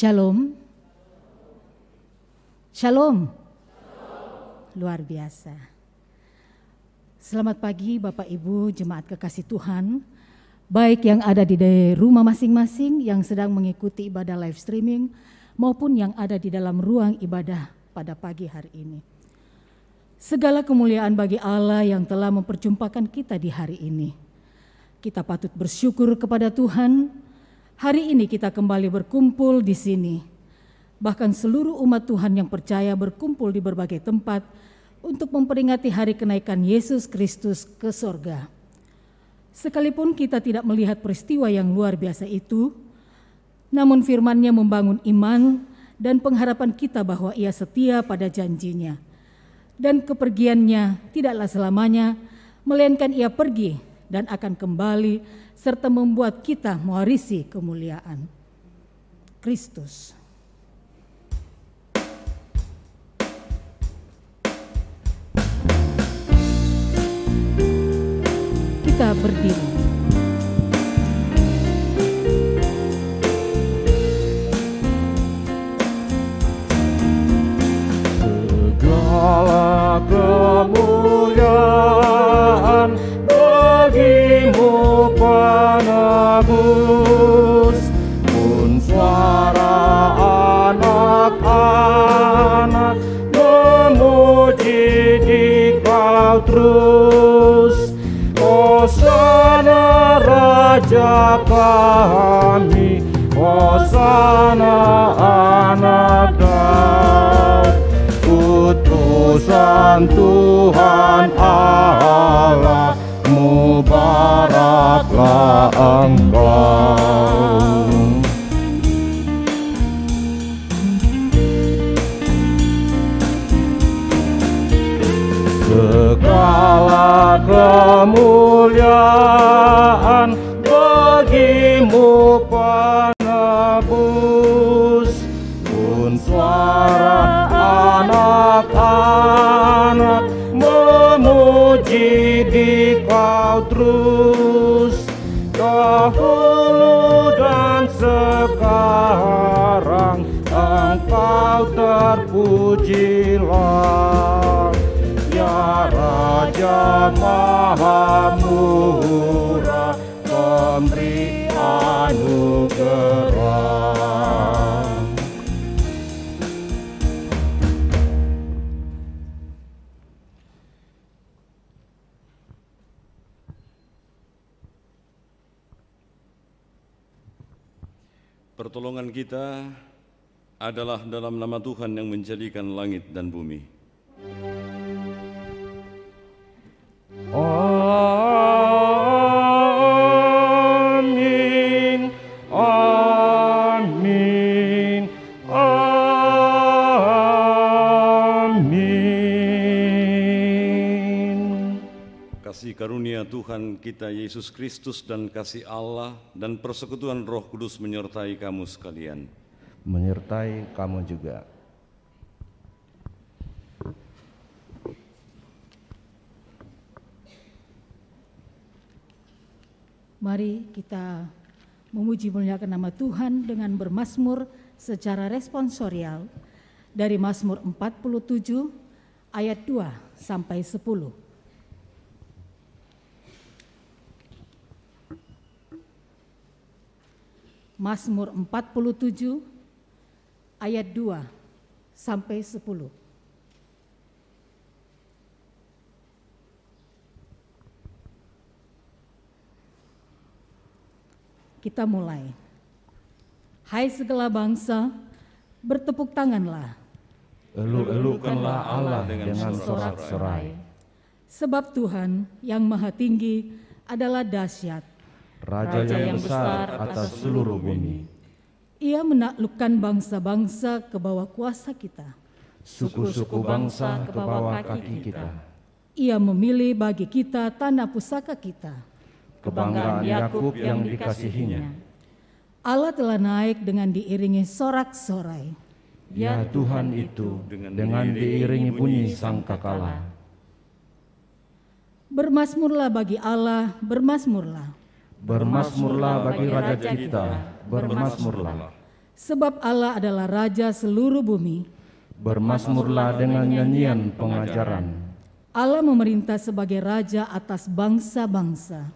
Shalom. Shalom. Luar biasa. Selamat pagi Bapak Ibu jemaat kekasih Tuhan, baik yang ada di rumah masing-masing yang sedang mengikuti ibadah live streaming maupun yang ada di dalam ruang ibadah pada pagi hari ini. Segala kemuliaan bagi Allah yang telah memperjumpakan kita di hari ini. Kita patut bersyukur kepada Tuhan. Hari ini kita kembali berkumpul di sini. Bahkan seluruh umat Tuhan yang percaya berkumpul di berbagai tempat untuk memperingati hari kenaikan Yesus Kristus ke sorga. Sekalipun kita tidak melihat peristiwa yang luar biasa itu, namun firman-Nya membangun iman dan pengharapan kita bahwa Ia setia pada janjinya. Dan kepergiannya tidaklah selamanya, melainkan Ia pergi dan akan kembali serta membuat kita mewarisi kemuliaan Kristus. Kita berdiri. Segala kemuliaan bagimu penebus, pun suara anak-anak memuji Dikau terus. Hosana Raja kami, Hosana anak Daud, utusan Tuhan Allah, mubaraklah Engkau. Segala kemuliaan bagimu penebus, pun suara anak-anak memuji Dikau terus. Dahulu dan sekarang Engkau terpujilah, ya Raja Maha Murah, pemberi anugerah. Pertolongan kita adalah dalam nama Tuhan yang menjadikan langit dan bumi. Amin, amin, amin. Kasih karunia Tuhan kita Yesus Kristus dan kasih Allah dan persekutuan Roh Kudus menyertai kamu sekalian. Menyertai kamu juga. Mari kita memuji muliakan nama Tuhan dengan bermazmur secara responsorial dari Mazmur 47 ayat 2 sampai 10. Mazmur 47 ayat 2 sampai 10. Kita mulai. Hai segala bangsa, bertepuk tanganlah. Elu-elukanlah Allah dengan sorak-sorai. Sebab Tuhan yang maha tinggi adalah dahsyat, Raja yang besar atas seluruh bumi. Ia menaklukkan bangsa-bangsa ke bawah kuasa kita. Suku-suku bangsa ke bawah kaki kita. Ia memilih bagi kita tanah pusaka kita. Kebanggaan Yakub yang dikasihinya. Allah telah naik dengan diiringi sorak-sorai. Ya Tuhan itu dengan diiringi bunyi sangkakala. Bermazmurlah bagi Allah, bermazmurlah. Bermazmurlah bagi Raja kita, bermazmurlah. Sebab Allah adalah Raja seluruh bumi. Bermasmurlah dengan nyanyian pengajaran. Allah memerintah sebagai Raja atas bangsa-bangsa.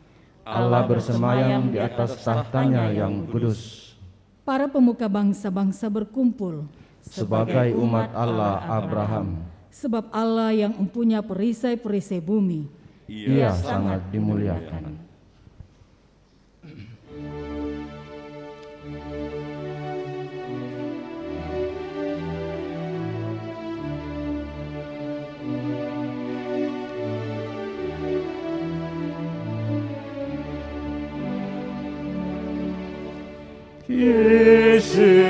Allah bersemayam di atas tahtanya yang kudus. Para pemuka bangsa-bangsa berkumpul. Sebagai umat Allah Abraham, Sebab Allah yang mempunyai perisai-perisai bumi. Ia sangat dimuliakan. Isi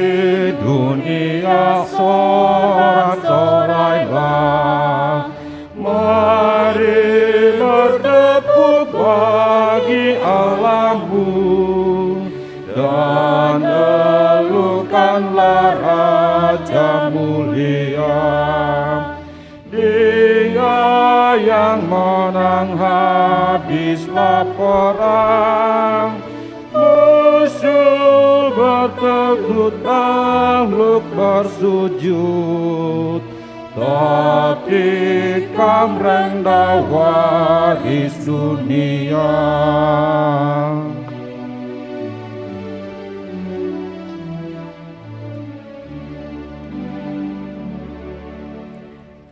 dunia sorak-sorailah, mari bertepuk bagi Allahmu, dan elukanlah Raja mulia. Dia yang menang habislah perang, musuh bertekuk makhluk bersujud, tapi kam rendah waris dunia.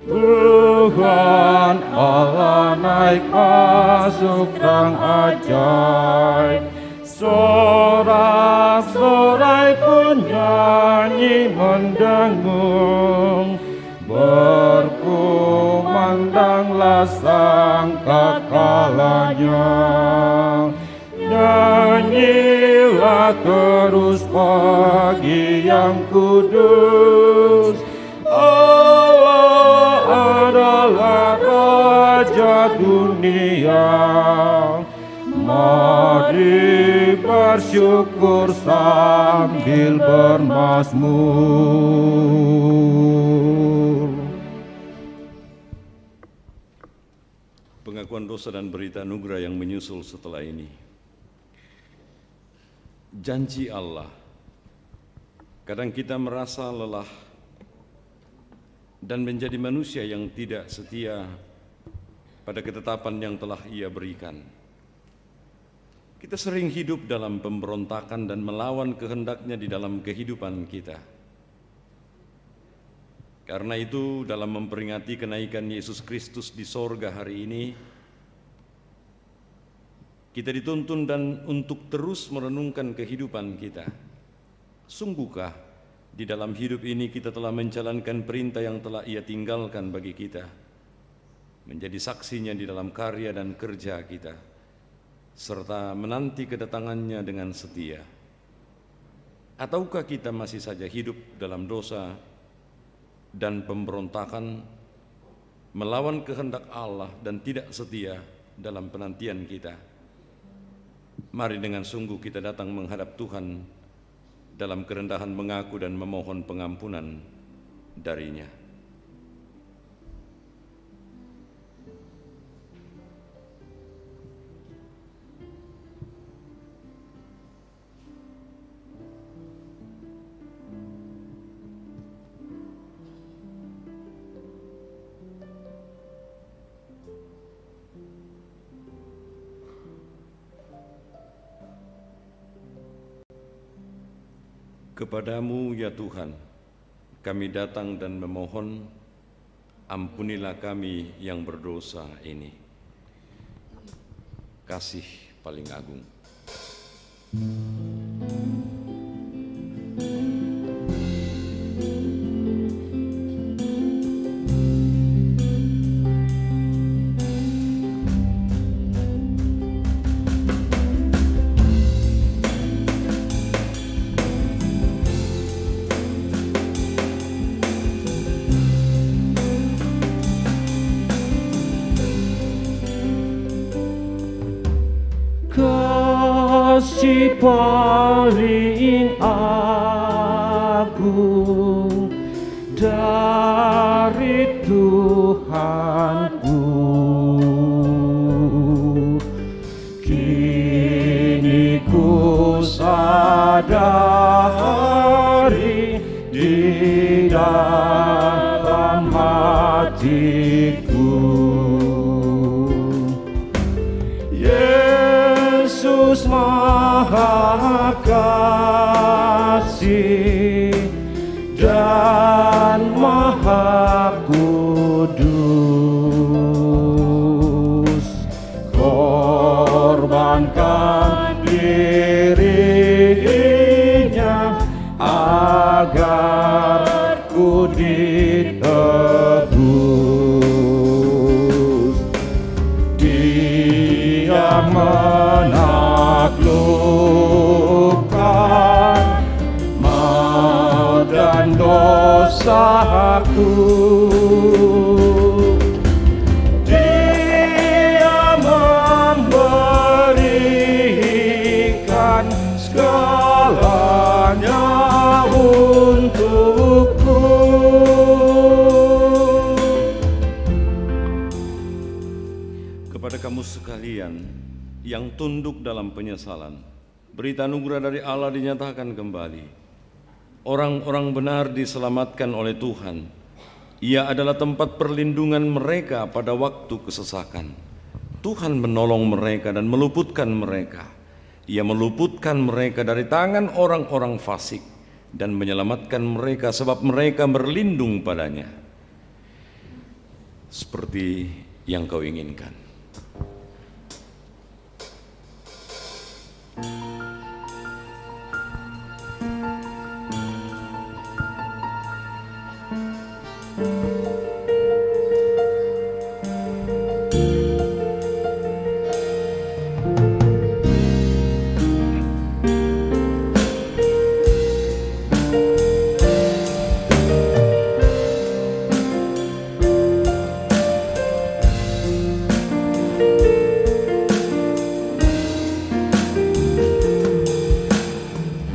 Tuhan Allah naik masuk rang ajaib, sorak-sorai pun nyanyi mendengung, berkumandanglah sang kekalanya. Nyanyilah terus bagi yang kudus, Allah adalah Raja dunia. Mari bersyukur sambil bermazmur. Pengakuan dosa dan berita anugerah yang menyusul setelah ini. Janji Allah. Kadang kita merasa lelah dan menjadi manusia yang tidak setia pada ketetapan yang telah Ia berikan. Kita sering hidup dalam pemberontakan dan melawan kehendaknya di dalam kehidupan kita. Karena itu, dalam memperingati kenaikan Yesus Kristus di sorga hari ini, kita dituntun dan untuk terus merenungkan kehidupan kita. Sungguhkah di dalam hidup ini kita telah menjalankan perintah yang telah Ia tinggalkan bagi kita, menjadi saksinya di dalam karya dan kerja kita, serta menanti kedatangannya dengan setia? Ataukah kita masih saja hidup dalam dosa dan pemberontakan, melawan kehendak Allah dan tidak setia dalam penantian kita? Mari dengan sungguh kita datang menghadap Tuhan dalam kerendahan mengaku dan memohon pengampunan darinya. Kepadamu ya Tuhan, kami datang dan memohon, ampunilah kami yang berdosa ini. Kasih paling agung. Kasih paling agung dari Tuhanku, kini ku sadari hatiku. Yesus Maha Kasih dan Maha Kudus, korbankan dirinya agar ku ditebus. Dia menaklukkan maut dan dosaku. Dia memberikan segalanya untukku. Kepada kamu sekalian yang tunduk dalam penyesalan, berita anugerah dari Allah dinyatakan kembali. Orang-orang benar diselamatkan oleh Tuhan. Ia adalah tempat perlindungan mereka pada waktu kesesakan. Tuhan menolong mereka dan meluputkan mereka. Ia meluputkan mereka dari tangan orang-orang fasik dan menyelamatkan mereka sebab mereka berlindung padanya. Seperti yang kau inginkan.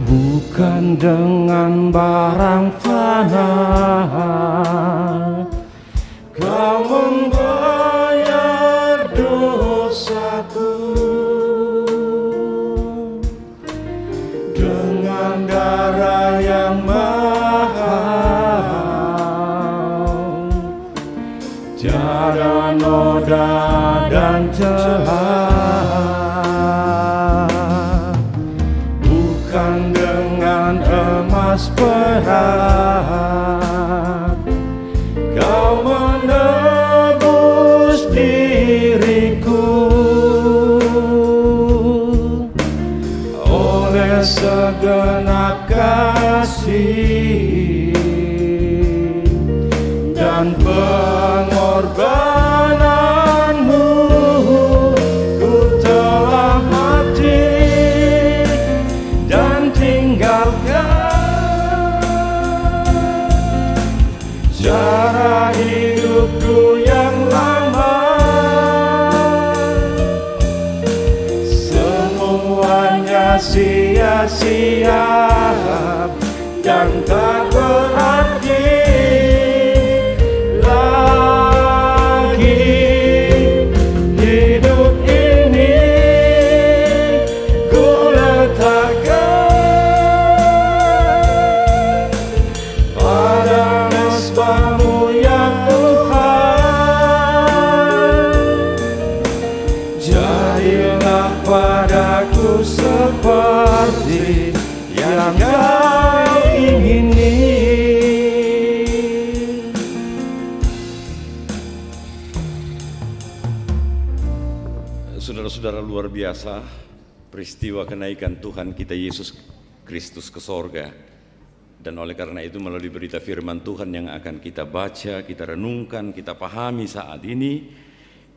Bukan dengan barang fana kau membayar dosaku, dengan darah yang mahal, tiada noda dan celah. Bukan dengan emas perak kau menebus diriku, oleh segenap kasih dan pengorbananmu. Ku telah mati dan tinggalkan cara hidupku yang lama. Semuanya sia-sia dan tak berarti lagi. Hidup ini ku letakkan pada mesbah-Mu ya Tuhan. Jadilah padaku seperti yang Kau ingini. Saudara-saudara, luar biasa peristiwa kenaikan Tuhan kita Yesus Kristus ke sorga. Dan oleh karena itu melalui berita firman Tuhan yang akan kita baca, kita renungkan, kita pahami saat ini,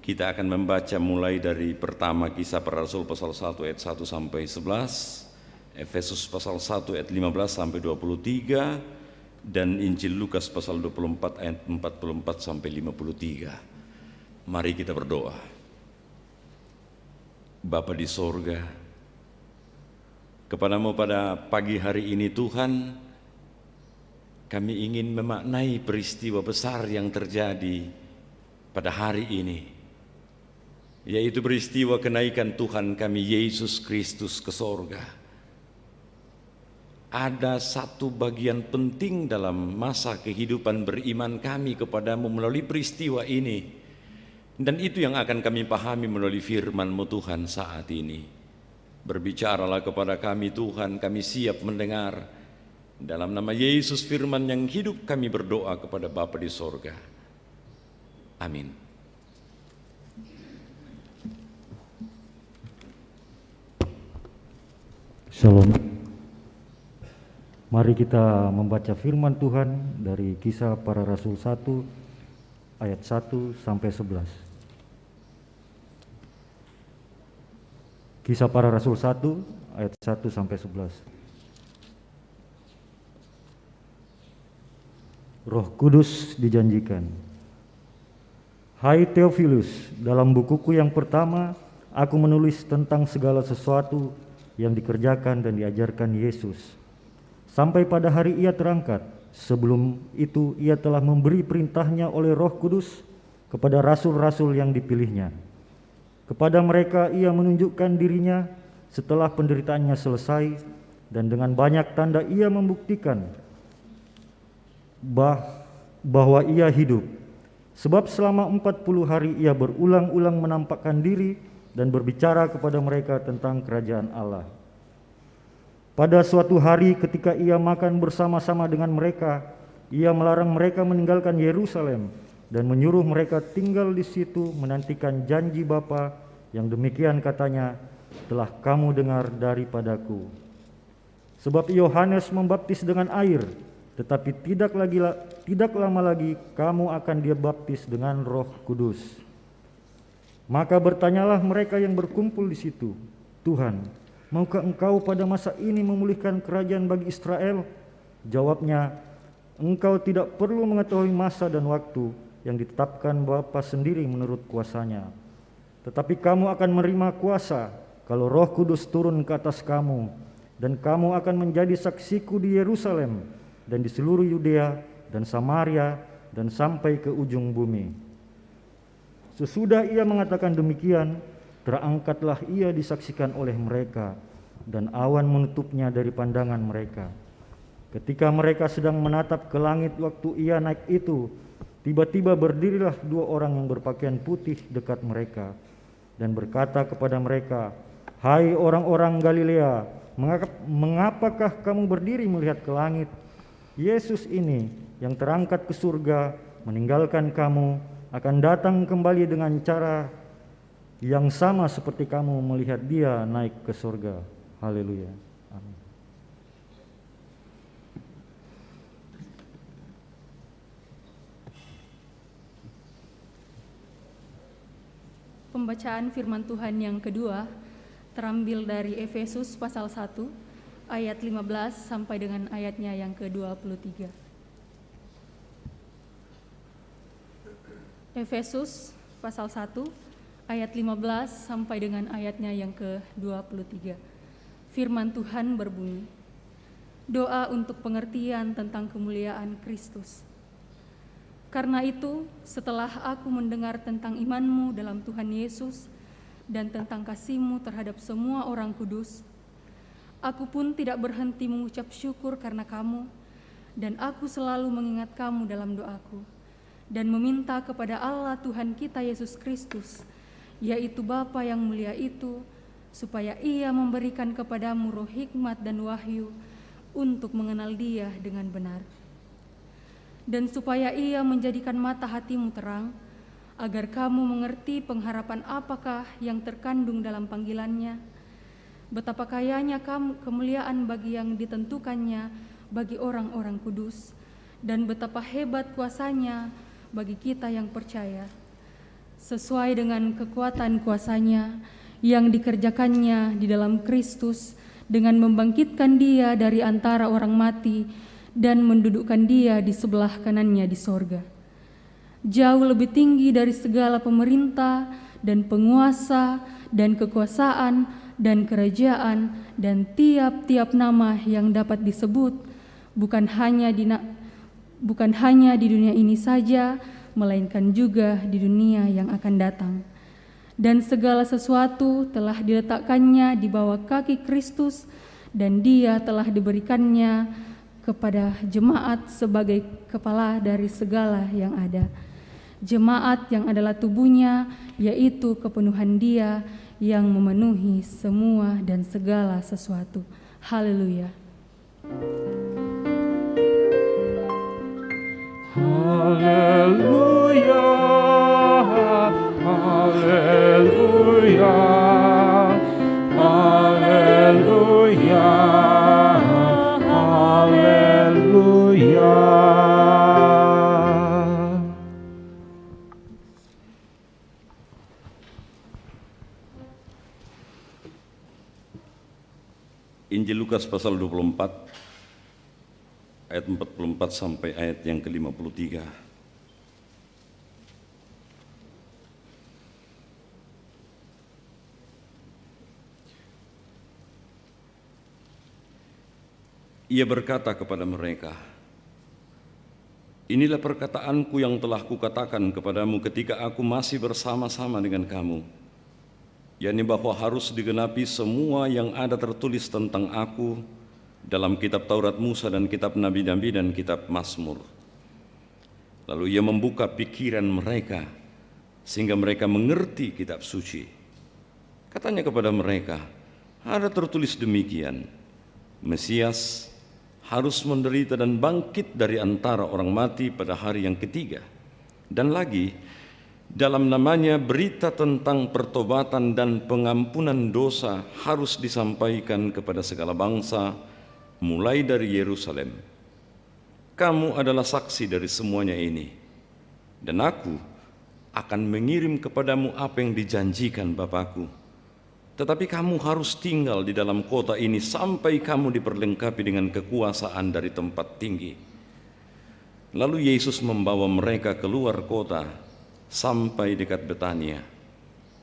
kita akan membaca mulai dari pertama Kisah Para Rasul pasal 1 ayat 1 sampai 11, Efesus pasal 1 ayat 15 sampai 23, dan Injil Lukas pasal 24 ayat 44 sampai 53. Mari kita berdoa. Bapa di sorga, kepadamu pada pagi hari ini Tuhan, kami ingin memaknai peristiwa besar yang terjadi pada hari ini, yaitu peristiwa kenaikan Tuhan kami Yesus Kristus ke sorga. ada satu bagian penting dalam masa kehidupan beriman kami kepadamu melalui peristiwa ini. Dan itu yang akan kami pahami melalui firman-Mu Tuhan saat ini. Berbicaralah kepada kami Tuhan, kami siap mendengar. Dalam nama Yesus firman yang hidup kami berdoa kepada Bapa di sorga. Amin. Shalom. Mari kita membaca firman Tuhan dari Kisah Para Rasul 1 ayat 1 sampai 11. Kisah Para Rasul 1 ayat 1 sampai 11. Roh Kudus dijanjikan. Hai Theophilus, dalam bukuku yang pertama aku menulis tentang segala sesuatu yang dikerjakan dan diajarkan Yesus sampai pada hari ia terangkat. Sebelum itu ia telah memberi perintahnya oleh Roh Kudus kepada rasul-rasul yang dipilihnya. Kepada mereka ia menunjukkan dirinya setelah penderitaannya selesai, dan dengan banyak tanda ia membuktikan bahwa ia hidup. Sebab selama 40 hari ia berulang-ulang menampakkan diri dan berbicara kepada mereka tentang kerajaan Allah. Pada suatu hari ketika ia makan bersama-sama dengan mereka, ia melarang mereka meninggalkan Yerusalem dan menyuruh mereka tinggal di situ menantikan janji Bapa yang demikian katanya, telah kamu dengar daripadaku. Sebab Yohanes membaptis dengan air, tetapi tidak lama lagi kamu akan dibaptis dengan Roh Kudus. Maka bertanyalah mereka yang berkumpul di situ, Tuhan, maukah engkau pada masa ini memulihkan kerajaan bagi Israel? Jawabnya, engkau tidak perlu mengetahui masa dan waktu yang ditetapkan Bapa sendiri menurut kuasanya. Tetapi kamu akan menerima kuasa kalau Roh Kudus turun ke atas kamu, dan kamu akan menjadi saksiku di Yerusalem dan di seluruh Yudea dan Samaria dan sampai ke ujung bumi. Sesudah ia mengatakan demikian, terangkatlah ia disaksikan oleh mereka, dan awan menutupnya dari pandangan mereka. Ketika mereka sedang menatap ke langit waktu ia naik itu, tiba-tiba berdirilah 2 orang yang berpakaian putih dekat mereka, dan berkata kepada mereka, hai orang-orang Galilea, mengapakah kamu berdiri melihat ke langit? Yesus ini yang terangkat ke surga meninggalkan kamu akan datang kembali dengan cara yang sama seperti kamu melihat dia naik ke surga. Haleluya. Amin. Pembacaan firman Tuhan yang kedua terambil dari Efesus pasal 1 ayat 15 sampai dengan ayatnya yang ke-23. Efesus pasal 1 ayat 15 sampai dengan ayatnya yang ke-23. Firman Tuhan berbunyi, doa untuk pengertian tentang kemuliaan Kristus. Karena itu, setelah aku mendengar tentang imanmu dalam Tuhan Yesus dan tentang kasihmu terhadap semua orang kudus, aku pun tidak berhenti mengucap syukur karena kamu, dan aku selalu mengingat kamu dalam doaku, dan meminta kepada Allah Tuhan kita Yesus Kristus, yaitu Bapa yang mulia itu, supaya Ia memberikan kepadamu roh hikmat dan wahyu untuk mengenal Dia dengan benar. Dan supaya Ia menjadikan mata hatimu terang, agar kamu mengerti pengharapan apakah yang terkandung dalam panggilannya, betapa kayanya kemuliaan bagi yang ditentukannya bagi orang-orang kudus, dan betapa hebat kuasanya bagi kita yang percaya, sesuai dengan kekuatan kuasanya yang dikerjakannya di dalam Kristus dengan membangkitkan Dia dari antara orang mati dan mendudukkan Dia di sebelah kanannya di sorga, jauh lebih tinggi dari segala pemerintah dan penguasa dan kekuasaan dan kerajaan dan tiap-tiap nama yang dapat disebut, bukan hanya di dunia ini saja, melainkan juga di dunia yang akan datang. Dan segala sesuatu telah diletakkannya di bawah kaki Kristus, dan Dia telah diberikannya kepada jemaat sebagai kepala dari segala yang ada. Jemaat yang adalah tubuhnya, yaitu kepenuhan Dia yang memenuhi semua dan segala sesuatu. Haleluya. Haleluya, haleluya, haleluya, haleluya. Injil Lukas pasal 24 ayat 44 sampai ayat yang ke-53. Ia berkata kepada mereka, "Inilah perkataanku yang telah kukatakan kepadamu ketika aku masih bersama-sama dengan kamu, yakni bahwa harus digenapi semua yang ada tertulis tentang aku dalam kitab Taurat Musa dan kitab Nabi-Nabi dan kitab Mazmur." Lalu ia membuka pikiran mereka sehingga mereka mengerti kitab suci. Katanya kepada mereka, "Ada tertulis demikian, Mesias harus menderita dan bangkit dari antara orang mati pada hari yang ketiga. Dan lagi, dalam namanya berita tentang pertobatan dan pengampunan dosa harus disampaikan kepada segala bangsa, mulai dari Yerusalem. Kamu adalah saksi dari semuanya ini, dan aku akan mengirim kepadamu apa yang dijanjikan Bapakku. Tetapi kamu harus tinggal di dalam kota ini sampai kamu diperlengkapi dengan kekuasaan dari tempat tinggi." Lalu Yesus membawa mereka keluar kota sampai dekat Betania.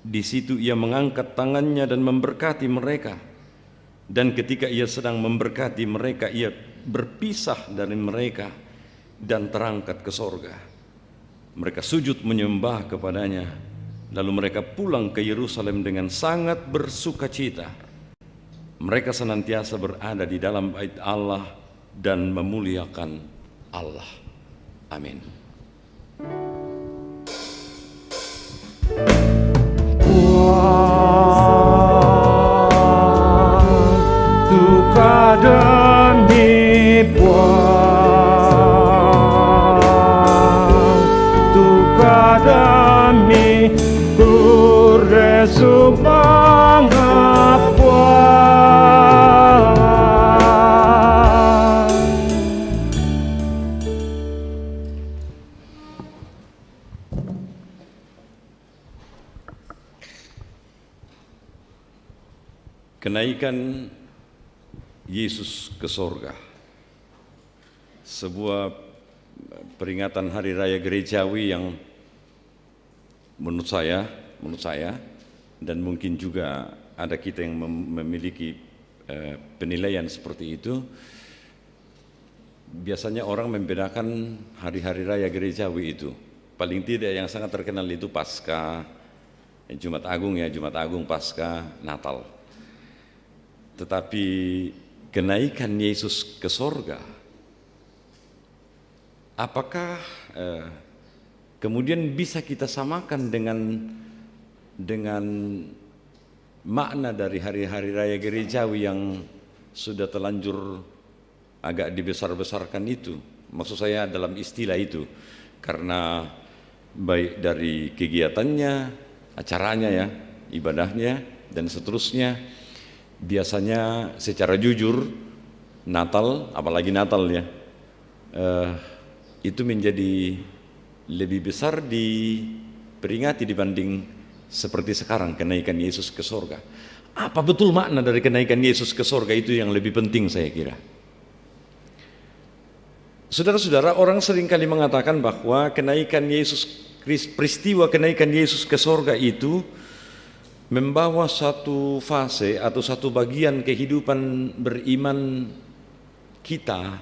Di situ ia mengangkat tangannya dan memberkati mereka. Dan ketika ia sedang memberkati mereka, ia berpisah dari mereka dan terangkat ke sorga. Mereka sujud menyembah kepadanya, lalu mereka pulang ke Yerusalem dengan sangat bersukacita. Mereka senantiasa berada di dalam bait Allah dan memuliakan Allah. Amin. Duka demi buang, duka demi kuresu mengapuan. Kenaikan Yesus ke sorga, sebuah peringatan hari raya gerejawi yang menurut saya dan mungkin juga ada kita yang memiliki penilaian seperti itu. Biasanya orang membedakan hari-hari raya gerejawi itu. Paling tidak yang sangat terkenal itu Paskah, Jumat Agung, Paskah, Natal. Tetapi kenaikan Yesus ke sorga, apakah kemudian bisa kita samakan dengan makna dari hari-hari raya gerejawi yang sudah terlanjur agak dibesar-besarkan itu? Maksud saya dalam istilah itu, karena baik dari kegiatannya, acaranya ya, ibadahnya dan seterusnya, biasanya secara jujur Natal, apalagi Natal ya, itu menjadi lebih besar diperingati dibanding seperti sekarang kenaikan Yesus ke sorga. Apa betul makna dari kenaikan Yesus ke sorga itu yang lebih penting saya kira. Saudara-saudara, orang seringkali mengatakan bahwa peristiwa kenaikan Yesus ke sorga itu membawa satu fase atau satu bagian kehidupan beriman kita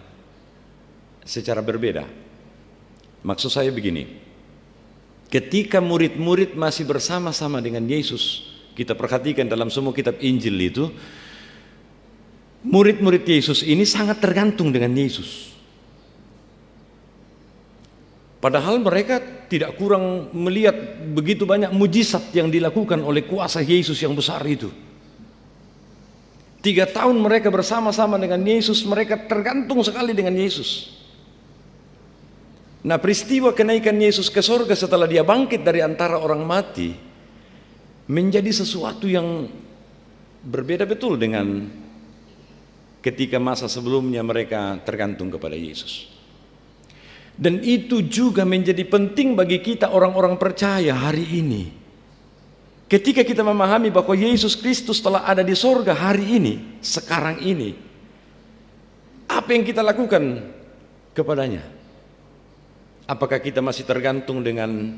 secara berbeda. Maksud saya begini, ketika murid-murid masih bersama-sama dengan Yesus, kita perhatikan dalam semua kitab Injil itu, murid-murid Yesus ini sangat tergantung dengan Yesus. Padahal mereka tidak kurang melihat begitu banyak mujizat yang dilakukan oleh kuasa Yesus yang besar itu. 3 tahun mereka bersama-sama dengan Yesus, mereka tergantung sekali dengan Yesus. Nah, peristiwa kenaikan Yesus ke sorga setelah dia bangkit dari antara orang mati menjadi sesuatu yang berbeda betul dengan ketika masa sebelumnya mereka tergantung kepada Yesus. Dan itu juga menjadi penting bagi kita orang-orang percaya hari ini. Ketika kita memahami bahwa Yesus Kristus telah ada di sorga hari ini, sekarang ini, apa yang kita lakukan kepadanya? Apakah kita masih tergantung dengan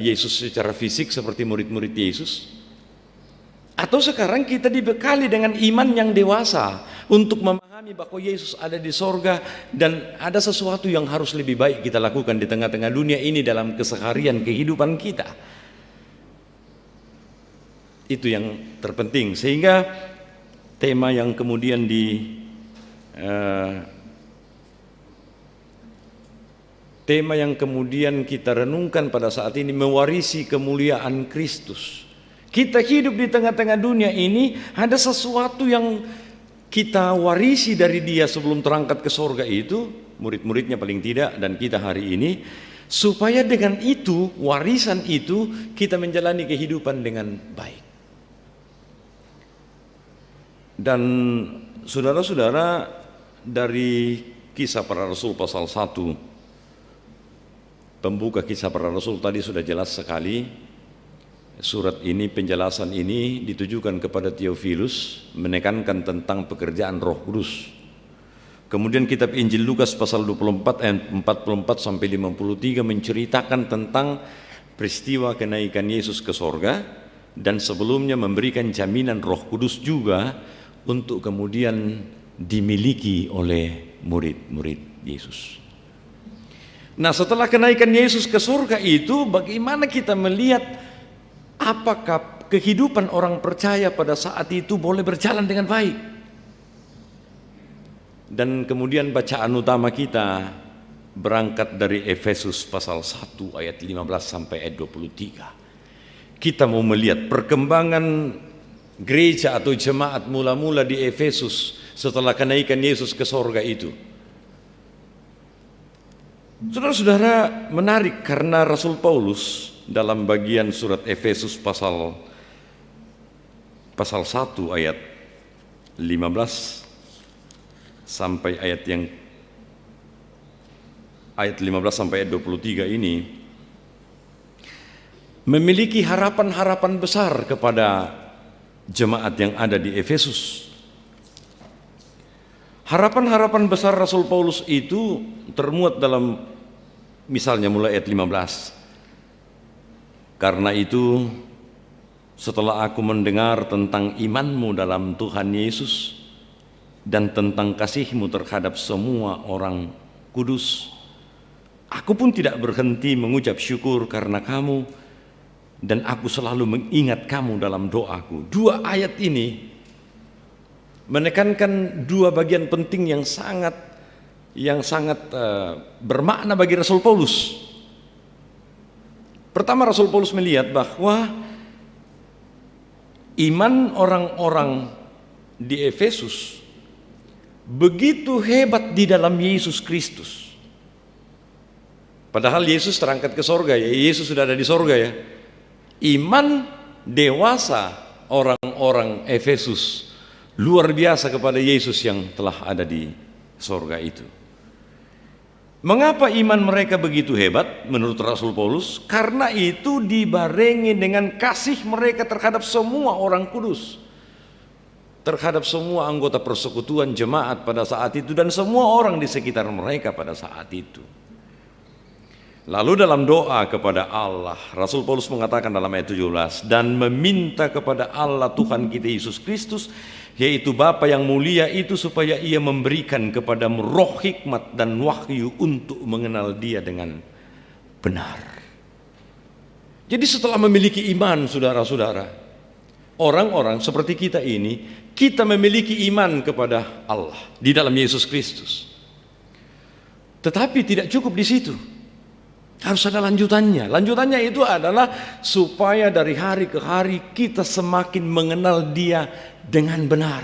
Yesus secara fisik seperti murid-murid Yesus? Atau sekarang kita dibekali dengan iman yang dewasa untuk memahami bahwa Yesus ada di sorga dan ada sesuatu yang harus lebih baik kita lakukan di tengah-tengah dunia ini dalam keseharian kehidupan kita. Itu yang terpenting, sehingga tema yang kemudian kita renungkan pada saat ini, mewarisi kemuliaan Kristus. Kita hidup di tengah-tengah dunia ini, ada sesuatu yang kita warisi dari dia sebelum terangkat ke sorga itu, murid-muridnya paling tidak, dan kita hari ini, supaya dengan itu, warisan itu, kita menjalani kehidupan dengan baik. Dan saudara-saudara, dari Kisah Para Rasul pasal 1, pembuka Kisah Para Rasul tadi sudah jelas sekali. Surat ini, penjelasan ini ditujukan kepada Theophilus, menekankan tentang pekerjaan Roh Kudus. Kemudian kitab Injil Lukas pasal 24 ayat 44 sampai 53 menceritakan tentang peristiwa kenaikan Yesus ke sorga, dan sebelumnya memberikan jaminan Roh Kudus juga untuk kemudian dimiliki oleh murid-murid Yesus. Nah, setelah kenaikan Yesus ke surga itu, bagaimana kita melihat apakah kehidupan orang percaya pada saat itu boleh berjalan dengan baik? Dan kemudian bacaan utama kita berangkat dari Efesus pasal 1 ayat 15 sampai ayat 23. Kita mau melihat perkembangan gereja atau jemaat mula-mula di Efesus setelah kenaikan Yesus ke sorga itu. Saudara-saudara, menarik karena Rasul Paulus dalam bagian surat Efesus pasal 1 ayat 15 sampai ayat 15 sampai ayat 23 ini memiliki harapan-harapan besar kepada jemaat yang ada di Efesus. Harapan-harapan besar Rasul Paulus itu termuat dalam, misalnya mulai ayat 15. Karena itu, setelah aku mendengar tentang imanmu dalam Tuhan Yesus dan tentang kasihmu terhadap semua orang kudus, aku pun tidak berhenti mengucap syukur karena kamu, dan aku selalu mengingat kamu dalam doaku. 2 ayat ini menekankan 2 bagian penting yang sangat bermakna bagi Rasul Paulus. Pertama, Rasul Paulus melihat bahwa iman orang-orang di Efesus begitu hebat di dalam Yesus Kristus. Padahal Yesus terangkat ke sorga ya, Yesus sudah ada di sorga ya. Iman dewasa orang-orang Efesus luar biasa kepada Yesus yang telah ada di sorga itu. Mengapa iman mereka begitu hebat menurut Rasul Paulus? Karena itu dibarengi dengan kasih mereka terhadap semua orang kudus, terhadap semua anggota persekutuan jemaat pada saat itu dan semua orang di sekitar mereka pada saat itu. Lalu dalam doa kepada Allah, Rasul Paulus mengatakan dalam ayat 17, dan meminta kepada Allah Tuhan kita Yesus Kristus, yaitu Bapa yang mulia itu, supaya ia memberikan kepadamu roh hikmat dan wahyu untuk mengenal dia dengan benar. Jadi setelah memiliki iman, saudara-saudara, orang-orang seperti kita ini, kita memiliki iman kepada Allah di dalam Yesus Kristus. Tetapi tidak cukup di situ. Harus ada lanjutannya. Lanjutannya itu adalah supaya dari hari ke hari kita semakin mengenal Dia dengan benar.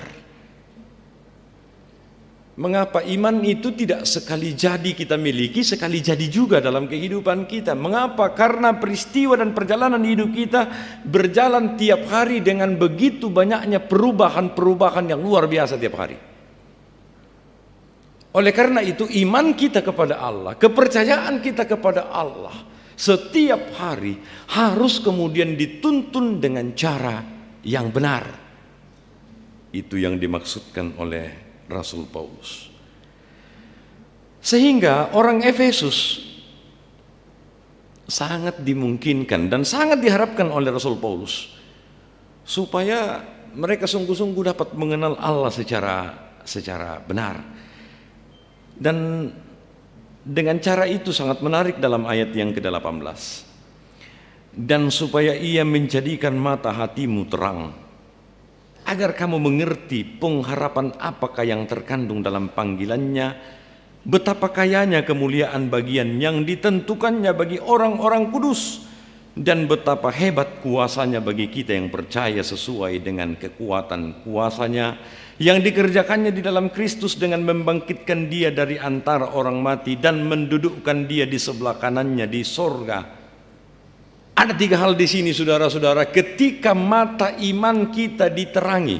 Mengapa iman itu tidak sekali jadi kita miliki, sekali jadi juga dalam kehidupan kita? Mengapa? Karena peristiwa dan perjalanan hidup kita berjalan tiap hari dengan begitu banyaknya perubahan-perubahan yang luar biasa tiap hari. Oleh karena itu iman kita kepada Allah, kepercayaan kita kepada Allah setiap hari harus kemudian dituntun dengan cara yang benar. Itu yang dimaksudkan oleh Rasul Paulus. Sehingga orang Efesus sangat dimungkinkan dan sangat diharapkan oleh Rasul Paulus supaya mereka sungguh-sungguh dapat mengenal Allah secara benar. Dan dengan cara itu sangat menarik dalam ayat yang ke-18. Dan supaya ia menjadikan mata hatimu terang, agar kamu mengerti pengharapan apakah yang terkandung dalam panggilannya, betapa kayanya kemuliaan bagian yang ditentukannya bagi orang-orang kudus, dan betapa hebat kuasanya bagi kita yang percaya sesuai dengan kekuatan kuasanya yang dikerjakannya di dalam Kristus dengan membangkitkan Dia dari antara orang mati dan mendudukkan Dia di sebelah kanannya di sorga. Ada 3 hal di sini saudara-saudara, ketika mata iman kita diterangi,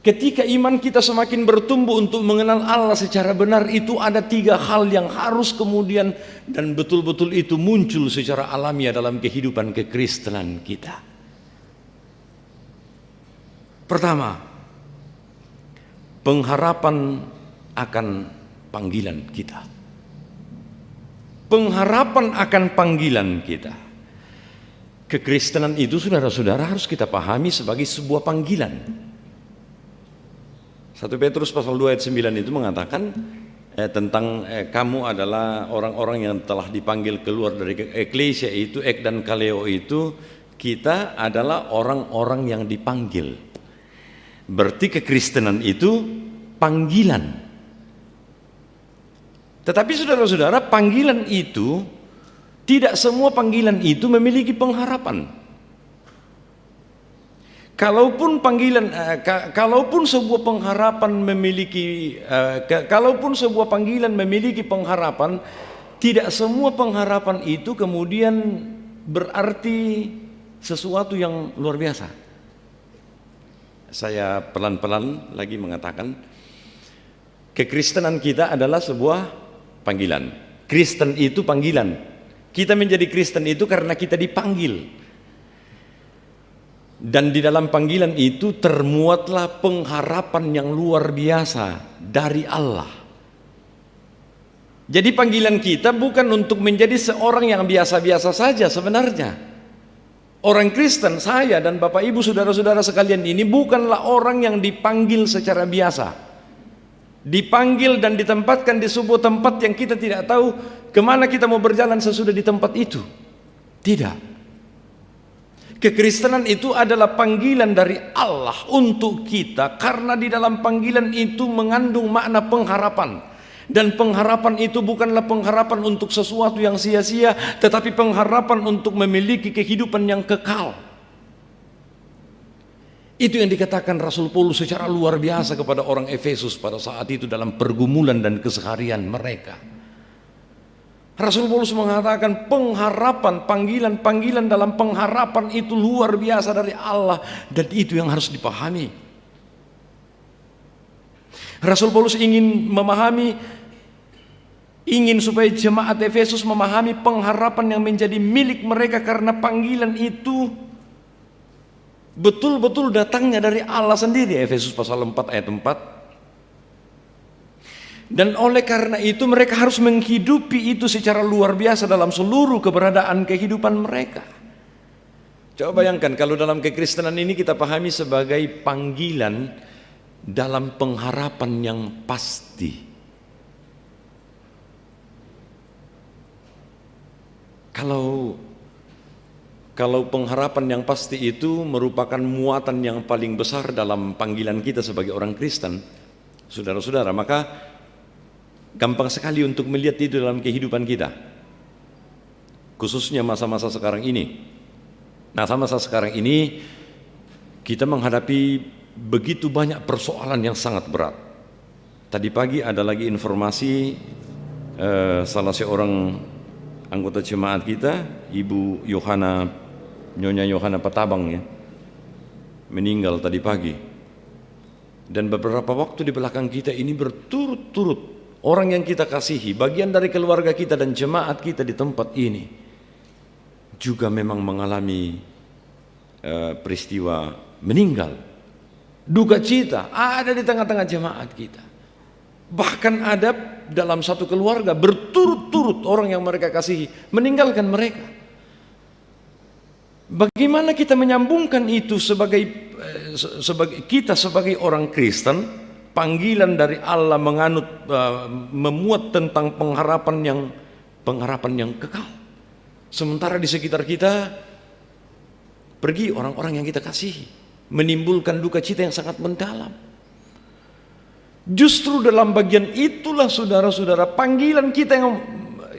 ketika iman kita semakin bertumbuh untuk mengenal Allah secara benar, itu ada 3 hal yang harus kemudian dan betul-betul itu muncul secara alamiah dalam kehidupan kekristenan kita. Pertama, pengharapan akan panggilan kita. Pengharapan akan panggilan kita. Kekristenan itu saudara-saudara harus kita pahami sebagai sebuah panggilan. 1 Petrus pasal 2 ayat 9 itu mengatakan tentang kamu adalah orang-orang yang telah dipanggil keluar dari eklesia itu, ek dan kaleo itu, kita adalah orang-orang yang dipanggil. Berarti kekristenan itu panggilan. Tetapi saudara-saudara, panggilan itu, tidak semua panggilan itu memiliki pengharapan. Kalaupun sebuah pengharapan memiliki, kalaupun sebuah panggilan memiliki pengharapan, tidak semua pengharapan itu kemudian berarti sesuatu yang luar biasa. Saya pelan-pelan lagi mengatakan, kekristenan kita adalah sebuah panggilan. Kristen itu panggilan. Kita menjadi Kristen itu karena kita dipanggil. Dan di dalam panggilan itu termuatlah pengharapan yang luar biasa dari Allah. Jadi panggilan kita bukan untuk menjadi seorang yang biasa-biasa saja sebenarnya. Orang Kristen, saya dan Bapak Ibu saudara-saudara sekalian ini bukanlah orang yang dipanggil secara biasa. Dipanggil dan ditempatkan di sebuah tempat yang kita tidak tahu kemana kita mau berjalan sesudah di tempat itu. Tidak. Kekristenan itu adalah panggilan dari Allah untuk kita, karena di dalam panggilan itu mengandung makna pengharapan. Dan pengharapan itu bukanlah pengharapan untuk sesuatu yang sia-sia, tetapi pengharapan untuk memiliki kehidupan yang kekal. Itu yang dikatakan Rasul Paulus secara luar biasa kepada orang Efesus pada saat itu dalam pergumulan dan keseharian mereka. Rasul Paulus mengatakan pengharapan, panggilan-panggilan dalam pengharapan itu luar biasa dari Allah, dan itu yang harus dipahami. Rasul Paulus ingin supaya jemaat Efesus memahami pengharapan yang menjadi milik mereka, karena panggilan itu betul-betul datangnya dari Allah sendiri. Efesus pasal 4 ayat 4. Dan oleh karena itu mereka harus menghidupi itu secara luar biasa dalam seluruh keberadaan kehidupan mereka. Coba bayangkan kalau dalam kekristenan ini kita pahami sebagai panggilan dalam pengharapan yang pasti. Kalau kalau pengharapan yang pasti itu merupakan muatan yang paling besar dalam panggilan kita sebagai orang Kristen, saudara-saudara, maka gampang sekali untuk melihat itu dalam kehidupan kita, khususnya masa-masa sekarang ini. Nah, masa sekarang ini kita menghadapi begitu banyak persoalan yang sangat berat. Tadi pagi ada lagi informasi salah seorang anggota jemaat kita, Ibu Nyonya Yohana Patabang ya, meninggal tadi pagi. Dan beberapa waktu di belakang kita ini berturut-turut orang yang kita kasihi, bagian dari keluarga kita dan jemaat kita di tempat ini juga memang mengalami peristiwa meninggal. Duka cita ada di tengah-tengah jemaat kita. Bahkan ada dalam satu keluarga berturut-turut orang yang mereka kasihi meninggalkan mereka. Bagaimana kita menyambungkan itu sebagai kita sebagai orang Kristen, panggilan dari Allah memuat tentang pengharapan yang kekal. Sementara di sekitar kita pergi orang-orang yang kita kasihi, menimbulkan duka cita yang sangat mendalam. Justru dalam bagian itulah saudara-saudara, panggilan kita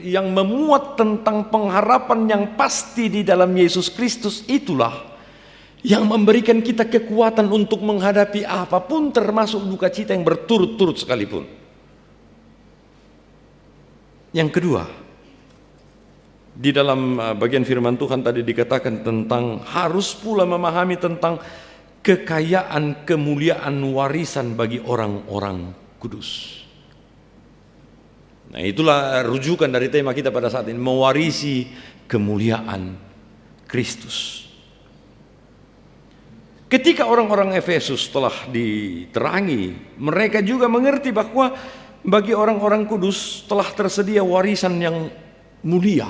yang memuat tentang pengharapan yang pasti di dalam Yesus Kristus itulah yang memberikan kita kekuatan untuk menghadapi apapun, termasuk duka cita yang berturut-turut sekalipun. Yang kedua, di dalam bagian firman Tuhan tadi dikatakan tentang harus pula memahami tentang kekayaan, kemuliaan, warisan bagi orang-orang kudus. Nah, itulah rujukan dari tema kita pada saat ini, mewarisi kemuliaan Kristus. Ketika orang-orang Efesus telah diterangi, mereka juga mengerti bahwa bagi orang-orang kudus telah tersedia warisan yang mulia.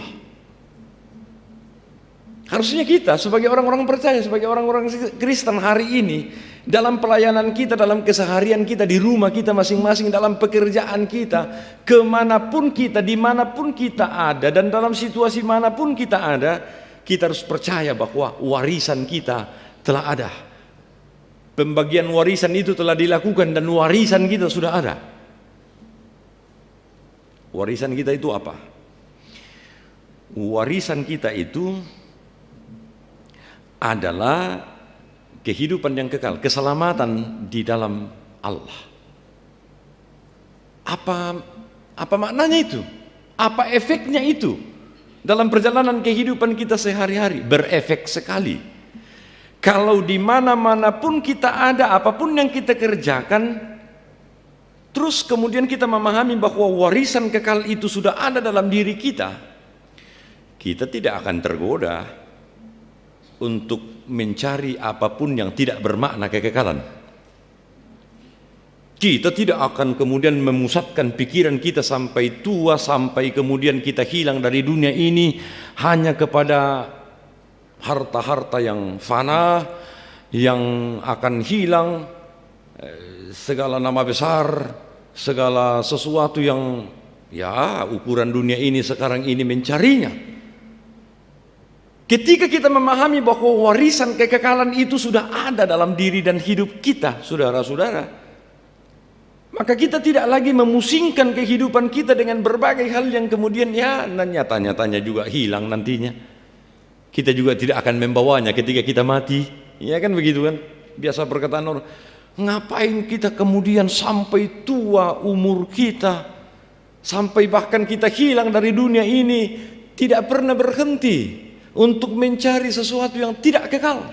Harusnya kita sebagai orang-orang percaya, sebagai orang-orang Kristen hari ini, dalam pelayanan kita, dalam keseharian kita, di rumah kita masing-masing, dalam pekerjaan kita, kemanapun kita, dimanapun kita ada, dan dalam situasi manapun kita ada, kita harus percaya bahwa warisan kita telah ada. Pembagian warisan itu telah dilakukan dan warisan kita sudah ada. Warisan kita itu apa? Warisan kita itu adalah kehidupan yang kekal, keselamatan di dalam Allah. Apa maknanya itu? Apa efeknya itu dalam perjalanan kehidupan kita sehari-hari? Berefek sekali. Kalau di mana-mana pun kita ada, apapun yang kita kerjakan, terus kemudian kita memahami bahwa warisan kekal itu sudah ada dalam diri kita, kita tidak akan tergoda untuk mencari apapun yang tidak bermakna kekekalan. Kita tidak akan kemudian memusatkan pikiran kita sampai tua, sampai kemudian kita hilang dari dunia ini hanya kepada harta-harta yang fana, yang akan hilang, segala nama besar, segala sesuatu yang ya ukuran dunia ini sekarang ini mencarinya. Ketika kita memahami bahwa warisan kekekalan itu sudah ada dalam diri dan hidup kita, saudara-saudara, maka kita tidak lagi memusingkan kehidupan kita dengan berbagai hal yang kemudian ya nyata-nyatanya juga hilang nantinya. Kita juga tidak akan membawanya ketika kita mati. Ya kan begitu kan? Biasa perkataan orang, ngapain kita kemudian sampai tua umur kita, sampai bahkan kita hilang dari dunia ini, tidak pernah berhenti untuk mencari sesuatu yang tidak kekal.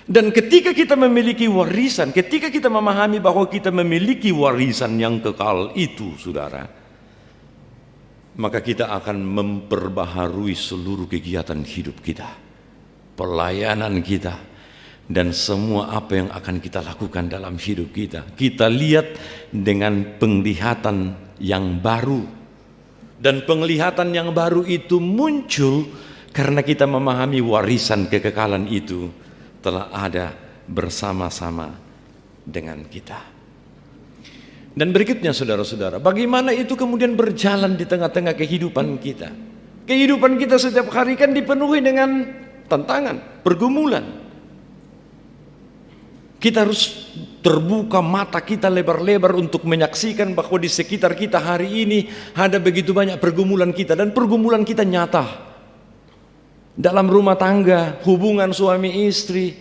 Dan ketika kita memiliki warisan, ketika kita memahami bahwa kita memiliki warisan yang kekal itu, saudara, maka kita akan memperbaharui seluruh kegiatan hidup kita, pelayanan kita, dan semua apa yang akan kita lakukan dalam hidup kita. Kita lihat dengan penglihatan yang baru. Dan penglihatan yang baru itu muncul karena kita memahami warisan kekekalan itu telah ada bersama-sama dengan kita. Dan berikutnya saudara-saudara, bagaimana itu kemudian berjalan di tengah-tengah kehidupan kita? Kehidupan kita setiap hari kan dipenuhi dengan tantangan, pergumulan. Kita harus terbuka mata kita lebar-lebar untuk menyaksikan bahwa di sekitar kita hari ini ada begitu banyak pergumulan kita, dan pergumulan kita nyata. Dalam rumah tangga, hubungan suami istri,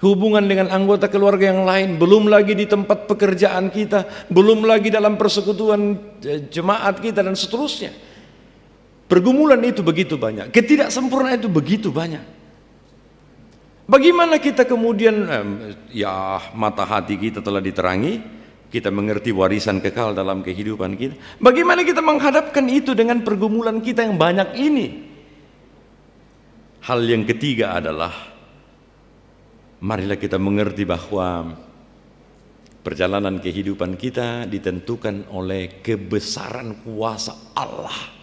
hubungan dengan anggota keluarga yang lain, belum lagi di tempat pekerjaan kita, belum lagi dalam persekutuan jemaat kita dan seterusnya. Pergumulan itu begitu banyak, ketidaksempurnaan itu begitu banyak. Bagaimana kita kemudian mata hati kita telah diterangi, kita mengerti warisan kekal dalam kehidupan kita. Bagaimana kita menghadapkan itu dengan pergumulan kita yang banyak ini? Hal yang ketiga adalah marilah kita mengerti bahwa perjalanan kehidupan kita ditentukan oleh kebesaran kuasa Allah.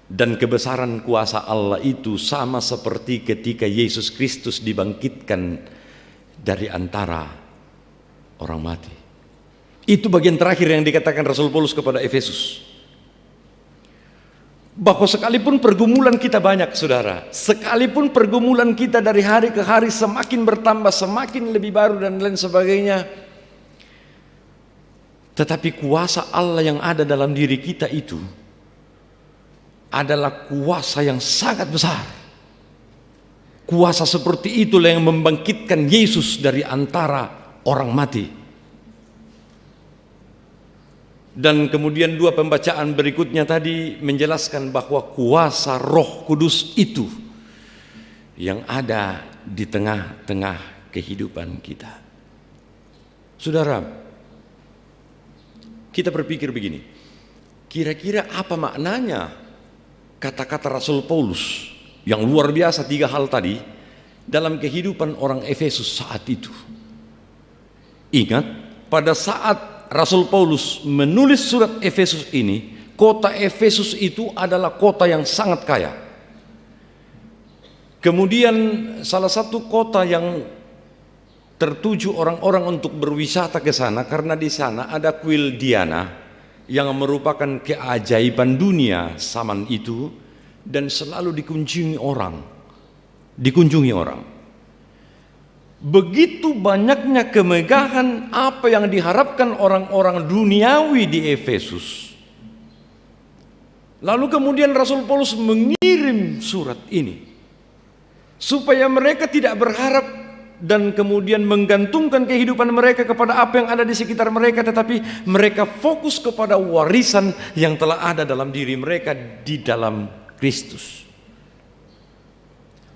Dan kebesaran kuasa Allah itu sama seperti ketika Yesus Kristus dibangkitkan dari antara orang mati. Itu bagian terakhir yang dikatakan Rasul Paulus kepada Efesus. Bahwa sekalipun pergumulan kita banyak, saudara, sekalipun pergumulan kita dari hari ke hari semakin bertambah, semakin lebih baru dan lain sebagainya, tetapi kuasa Allah yang ada dalam diri kita itu adalah kuasa yang sangat besar. Kuasa seperti itulah yang membangkitkan Yesus dari antara orang mati. Dan kemudian dua pembacaan berikutnya tadi menjelaskan bahwa kuasa Roh Kudus itu yang ada di tengah-tengah kehidupan kita. Saudara, kita berpikir begini, kira-kira apa maknanya kata-kata Rasul Paulus yang luar biasa 3 hal tadi dalam kehidupan orang Efesus saat itu? Ingat, pada saat Rasul Paulus menulis surat Efesus ini, kota Efesus itu adalah kota yang sangat kaya. Kemudian salah satu kota yang tertuju orang-orang untuk berwisata ke sana karena di sana ada kuil Diana yang merupakan keajaiban dunia zaman itu dan selalu dikunjungi orang. Begitu banyaknya kemegahan apa yang diharapkan orang-orang duniawi di Efesus. Lalu kemudian Rasul Paulus mengirim surat ini supaya mereka tidak berharap dan kemudian menggantungkan kehidupan mereka kepada apa yang ada di sekitar mereka, tetapi mereka fokus kepada warisan yang telah ada dalam diri mereka di dalam Kristus.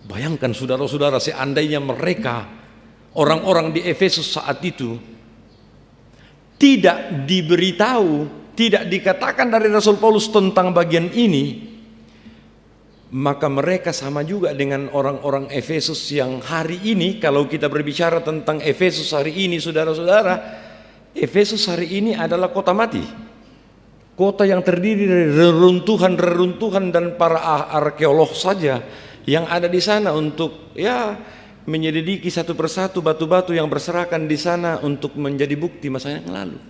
Bayangkan saudara-saudara, seandainya mereka, orang-orang di Efesus saat itu, tidak diberitahu, tidak dikatakan dari Rasul Paulus tentang bagian ini, maka mereka sama juga dengan orang-orang Efesus yang hari ini. Kalau kita berbicara tentang Efesus hari ini, saudara-saudara, Efesus hari ini adalah kota mati, kota yang terdiri dari reruntuhan dan para arkeolog saja yang ada di sana untuk menyelidiki satu persatu batu-batu yang berserakan di sana untuk menjadi bukti masa yang lalu.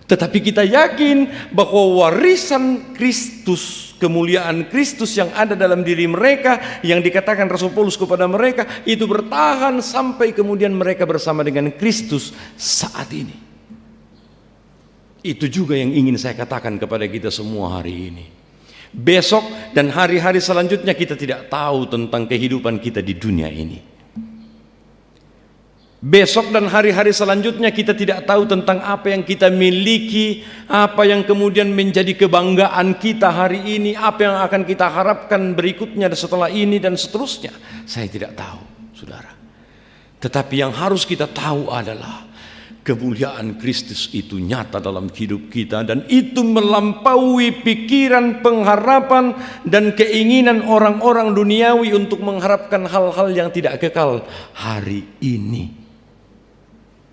Tetapi kita yakin bahwa warisan Kristus, kemuliaan Kristus yang ada dalam diri mereka, yang dikatakan Rasul Paulus kepada mereka, itu bertahan sampai kemudian mereka bersama dengan Kristus saat ini. Itu juga yang ingin saya katakan kepada kita semua hari ini. Besok dan hari-hari selanjutnya kita tidak tahu tentang kehidupan kita di dunia ini. Besok dan hari-hari selanjutnya kita tidak tahu tentang apa yang kita miliki, apa yang kemudian menjadi kebanggaan kita hari ini, apa yang akan kita harapkan berikutnya setelah ini dan seterusnya. Saya tidak tahu, saudara. Tetapi yang harus kita tahu adalah kemuliaan Kristus itu nyata dalam hidup kita, dan itu melampaui pikiran, pengharapan dan keinginan orang-orang duniawi untuk mengharapkan hal-hal yang tidak kekal hari ini.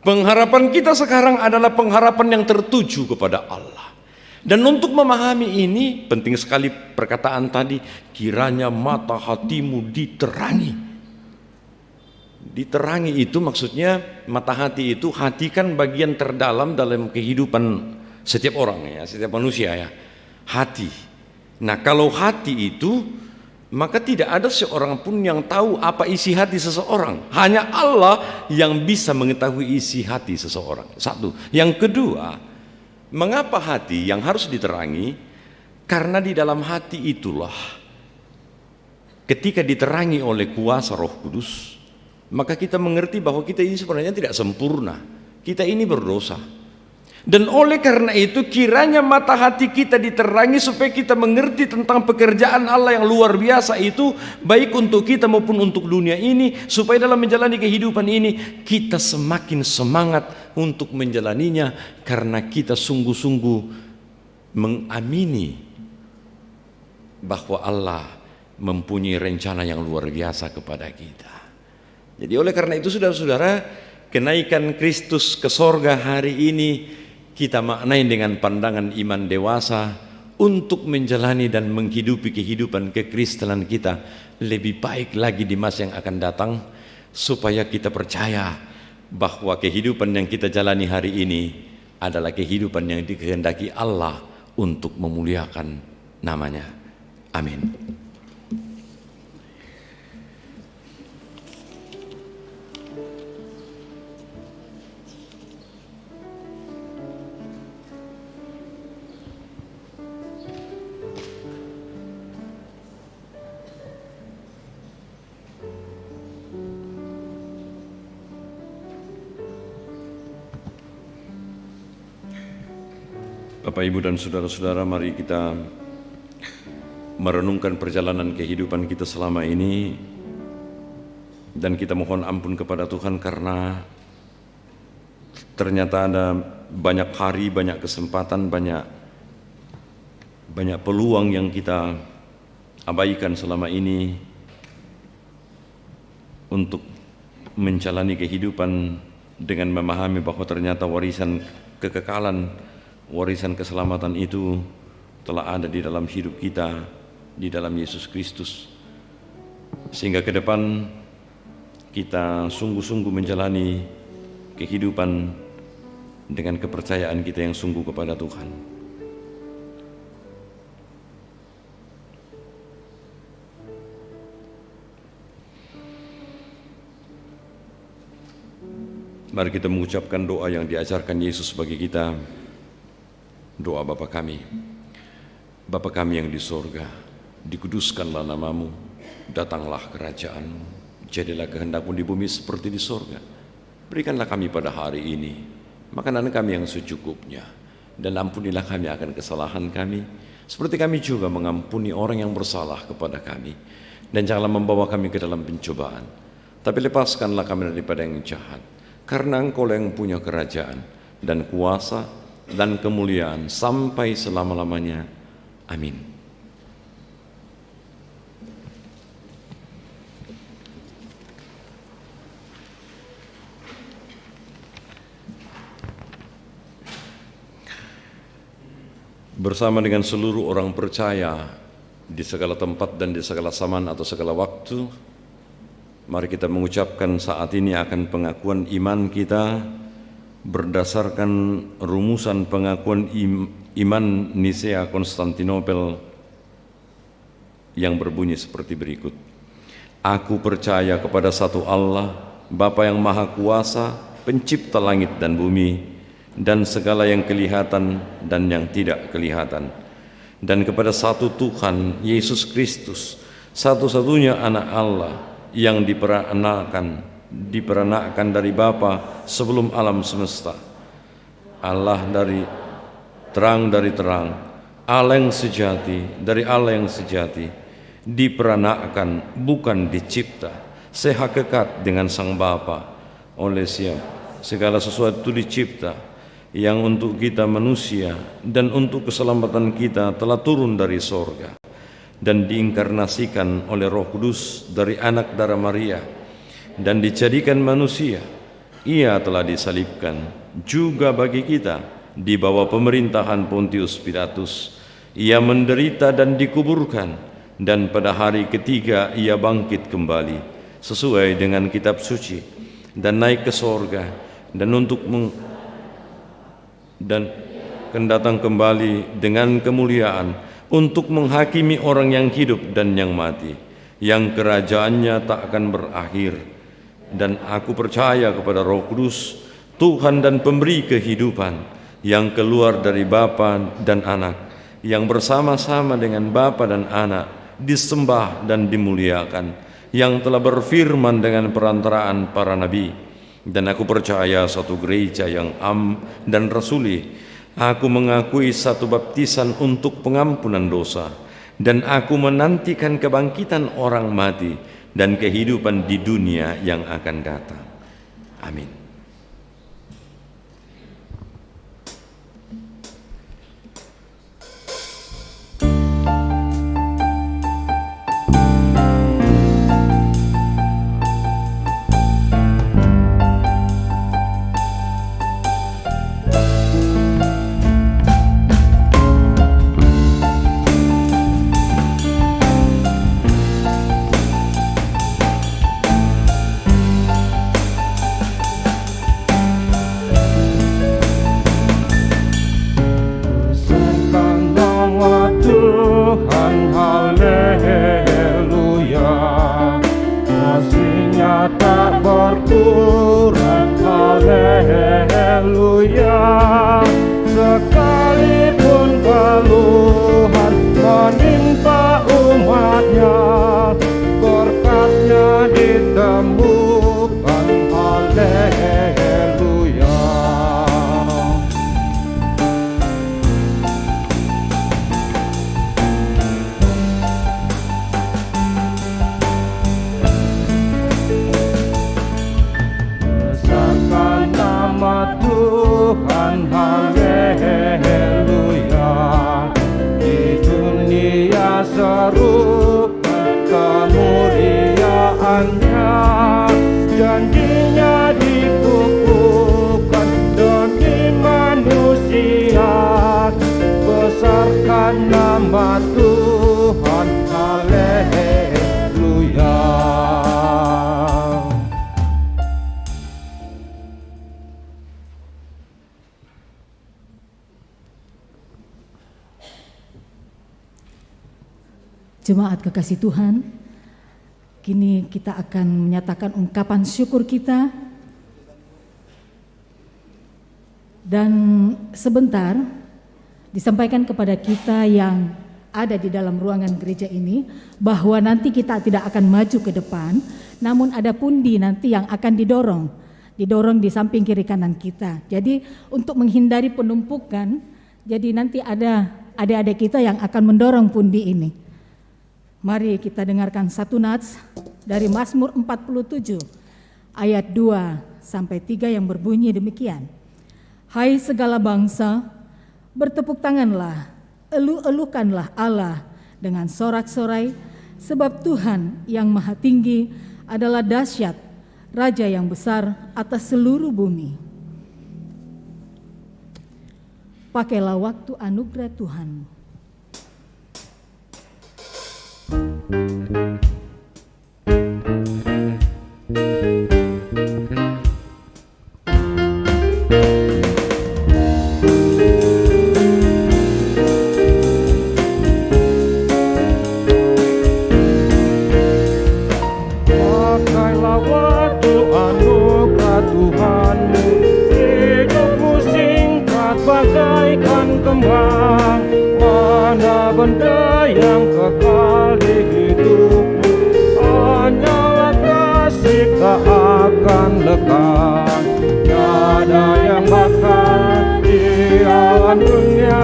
Pengharapan kita sekarang adalah pengharapan yang tertuju kepada Allah. Dan untuk memahami ini, penting sekali perkataan tadi, kiranya mata hatimu diterangi. Diterangi itu maksudnya, mata hati itu, hati kan bagian terdalam dalam kehidupan setiap orang ya, setiap manusia ya. Hati. Nah, kalau hati itu, maka tidak ada seorang pun yang tahu apa isi hati seseorang. Hanya Allah yang bisa mengetahui isi hati seseorang. Satu. Yang kedua, mengapa hati yang harus diterangi? Karena di dalam hati itulah, ketika diterangi oleh kuasa Roh Kudus, maka kita mengerti bahwa kita ini sebenarnya tidak sempurna. Kita ini berdosa. Dan oleh karena itu kiranya mata hati kita diterangi supaya kita mengerti tentang pekerjaan Allah yang luar biasa itu, baik untuk kita maupun untuk dunia ini, supaya dalam menjalani kehidupan ini kita semakin semangat untuk menjalaninya, karena kita sungguh-sungguh mengamini bahwa Allah mempunyai rencana yang luar biasa kepada kita. Jadi oleh karena itu saudara-saudara, kenaikan Kristus ke sorga hari ini kita maknai dengan pandangan iman dewasa untuk menjalani dan menghidupi kehidupan kekristenan kita lebih baik lagi di masa yang akan datang, supaya kita percaya bahwa kehidupan yang kita jalani hari ini adalah kehidupan yang dikehendaki Allah untuk memuliakan namanya. Amin. Bapak, Ibu, dan saudara-saudara, mari kita merenungkan perjalanan kehidupan kita selama ini, dan kita mohon ampun kepada Tuhan karena ternyata ada banyak hari, banyak kesempatan, banyak peluang yang kita abaikan selama ini untuk menjalani kehidupan dengan memahami bahwa ternyata warisan kekekalan, warisan keselamatan itu telah ada di dalam hidup kita, di dalam Yesus Kristus, sehingga ke depan kita sungguh-sungguh menjalani kehidupan dengan kepercayaan kita yang sungguh kepada Tuhan. Mari kita mengucapkan doa yang diajarkan Yesus bagi kita. Doa Bapa kami. Bapa kami yang di sorga, dikuduskanlah namamu, datanglah kerajaanmu, jadilah kehendakmu di bumi seperti di sorga. Berikanlah kami pada hari ini makanan kami yang secukupnya, dan ampunilah kami akan kesalahan kami, seperti kami juga mengampuni orang yang bersalah kepada kami. Dan janganlah membawa kami ke dalam pencobaan, tapi lepaskanlah kami daripada yang jahat, karena Engkau yang punya kerajaan dan kuasa dan kemuliaan sampai selama-lamanya. Amin. Bersama dengan seluruh orang percaya di segala tempat dan di segala zaman atau segala waktu, mari kita mengucapkan saat ini akan pengakuan iman kita berdasarkan rumusan pengakuan iman Nisea Konstantinopel yang berbunyi seperti berikut. Aku percaya kepada satu Allah, Bapa yang Maha Kuasa, pencipta langit dan bumi, dan segala yang kelihatan dan yang tidak kelihatan, dan kepada satu Tuhan, Yesus Kristus, satu-satunya anak Allah yang diperanakkan dari Bapa sebelum alam semesta, Allah dari terang, Allah yang sejati dari Allah yang sejati, diperanakkan bukan dicipta, sehakikat dengan Sang Bapa. Oleh segala sesuatu dicipta yang untuk kita manusia dan untuk keselamatan kita telah turun dari sorga dan diinkarnasikan oleh Roh Kudus dari anak darah Maria dan dijadikan manusia. Ia telah disalibkan juga bagi kita di bawah pemerintahan Pontius Pilatus. Ia menderita dan dikuburkan, dan pada hari ketiga ia bangkit kembali sesuai dengan kitab suci dan naik ke sorga, dan dan akan datang kembali dengan kemuliaan untuk menghakimi orang yang hidup dan yang mati, yang kerajaannya tak akan berakhir. Dan aku percaya kepada Roh Kudus, Tuhan dan pemberi kehidupan, yang keluar dari Bapa dan Anak, yang bersama-sama dengan Bapa dan Anak disembah dan dimuliakan, yang telah berfirman dengan perantaraan para nabi. Dan aku percaya satu gereja yang am dan rasuli. Aku mengakui satu baptisan untuk pengampunan dosa, dan aku menantikan kebangkitan orang mati dan kehidupan di dunia yang akan datang. Amin. Jemaat kekasih Tuhan, kini kita akan menyatakan ungkapan syukur kita. Dan sebentar disampaikan kepada kita yang ada di dalam ruangan gereja ini, bahwa nanti kita tidak akan maju ke depan, namun ada pundi nanti yang akan didorong di samping kiri kanan kita. Jadi untuk menghindari penumpukan, jadi nanti ada adik-adik kita yang akan mendorong pundi ini. Mari kita dengarkan satu nats dari Mazmur 47 ayat 2 sampai 3 yang berbunyi demikian. Hai segala bangsa, bertepuk tanganlah, elu-elukanlah Allah dengan sorak-sorai, sebab Tuhan yang maha tinggi adalah dahsyat, Raja yang besar atas seluruh bumi. Pakailah waktu anugerah Tuhan. Pakailah waktu anugerah Tuhanmu, hidupmu singkat bagaikan kembang. Mana benda yang kekal di hidupmu, hanyalah kasih tak akan lekang. Tiada yang bakal di alam dunia,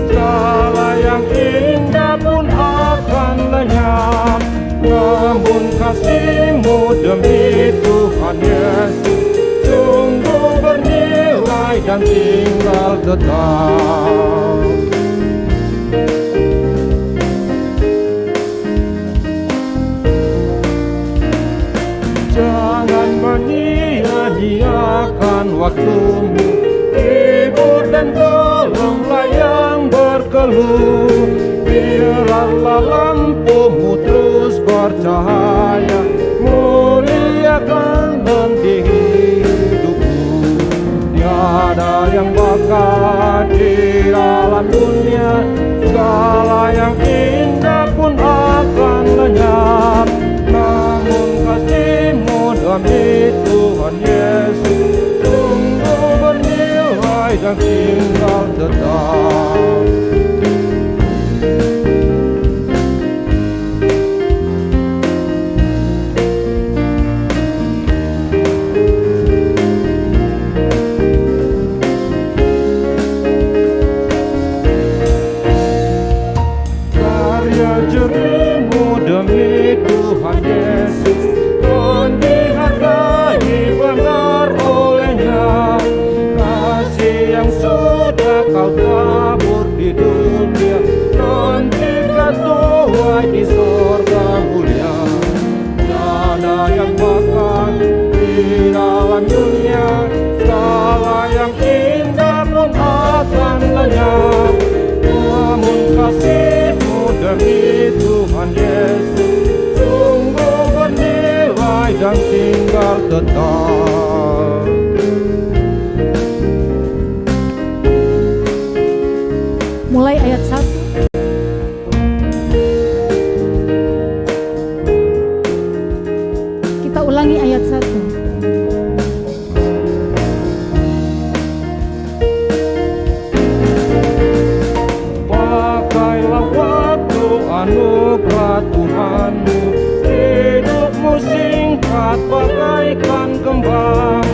segala yang indah pun akan lenyap. Namun kasih-Mu demi Tuhan Yesus sungguh bernilai dan tinggal tetap. Jangan menyia-nyiakan waktumu, hibur dan tolonglah yang berkeluh. Biarlah lampumu terus bercahaya, muliakan nanti hidupku. Tiada yang bakal di alam jerimu demi Tuhan Yesus, dan dihargai benar olehnya. Kasih yang sudah kau tabur di dunia, nanti kau tuai di sorga mulia. Tiada yang makan di dalam dunia, segala yang indah pun akan lenyap. Namun kasih-Mu demi Tuhan Yesus sungguh bernilai dan tinggal tetap. Mulai ayat 1. Kita ulangi ayat 1. Pakailah waktu anugerah Tuhanmu, hidupmu singkat bagaikan kembang.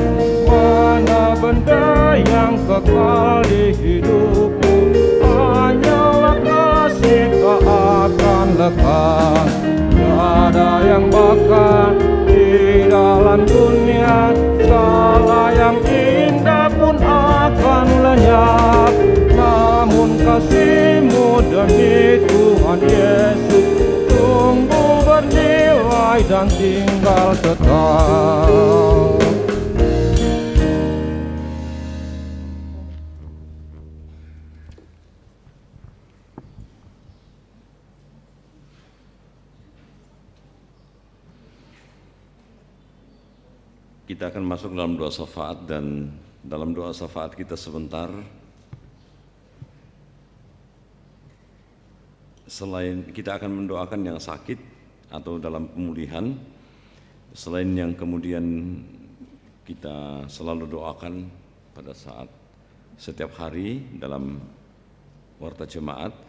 Mana benda yang kekal di hidupmu, hanyalah kasih tak akan lekang. Tiada yang bakal di dalam dunia, segala yang indah pun akan lenyap. Namun kasih-Mu demi Tuhan Yesus sungguh bernilai dan tinggal tetap. Kita akan masuk dalam doa syafaat, dan dalam doa syafaat kita sebentar, selain kita akan mendoakan yang sakit atau dalam pemulihan, selain yang kemudian kita selalu doakan pada saat setiap hari dalam warta jemaat,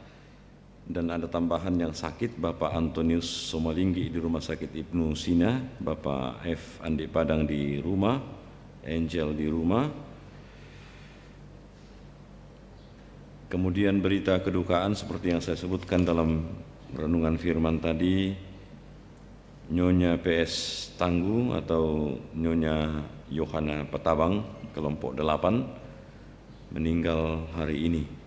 dan ada tambahan yang sakit, Bapak Antonius Somalinggi di Rumah Sakit Ibnu Sina, Bapak F. Andi Padang di rumah, Angel di rumah. Kemudian berita kedukaan seperti yang saya sebutkan dalam renungan firman tadi, Nyonya PS Tanggu atau Nyonya Yohana Petabang, kelompok 8, meninggal hari ini.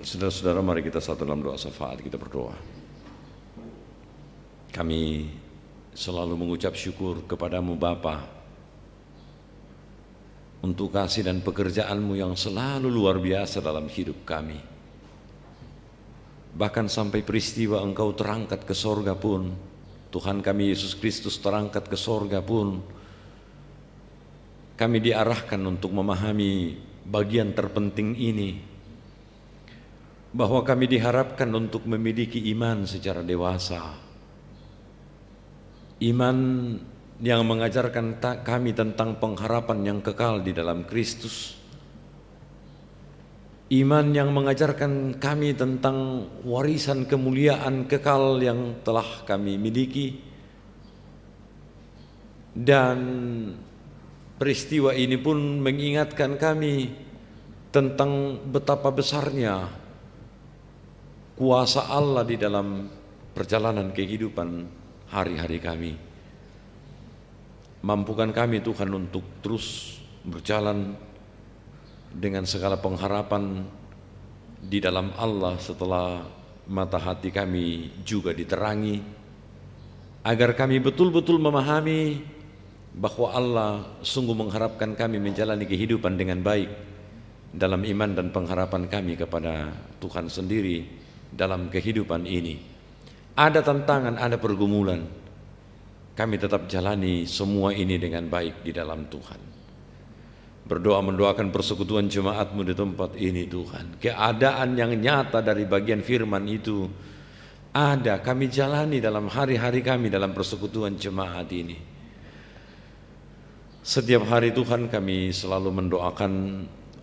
Saudara-saudara, mari kita satu dalam doa syafaat, kita berdoa. Kami selalu mengucap syukur kepada-Mu Bapa untuk kasih dan pekerjaan-Mu yang selalu luar biasa dalam hidup kami. Bahkan sampai peristiwa Engkau terangkat ke sorga pun, Tuhan kami Yesus Kristus terangkat ke sorga pun, kami diarahkan untuk memahami bagian terpenting ini, bahwa kami diharapkan untuk memiliki iman secara dewasa. Iman yang mengajarkan kami tentang pengharapan yang kekal di dalam Kristus. Iman yang mengajarkan kami tentang warisan kemuliaan kekal yang telah kami miliki. Dan peristiwa ini pun mengingatkan kami tentang betapa besarnya kuasa Allah di dalam perjalanan kehidupan hari-hari kami. Mampukan kami Tuhan untuk terus berjalan dengan segala pengharapan di dalam Allah setelah mata hati kami juga diterangi, agar kami betul-betul memahami bahwa Allah sungguh mengharapkan kami menjalani kehidupan dengan baik dalam iman dan pengharapan kami kepada Tuhan sendiri. Dalam kehidupan ini ada tantangan, ada pergumulan, kami tetap jalani semua ini dengan baik di dalam Tuhan. Berdoa mendoakan persekutuan jemaat-Mu di tempat ini Tuhan. Keadaan yang nyata dari bagian firman itu ada, kami jalani dalam hari-hari kami dalam persekutuan jemaat ini. Setiap hari Tuhan kami selalu mendoakan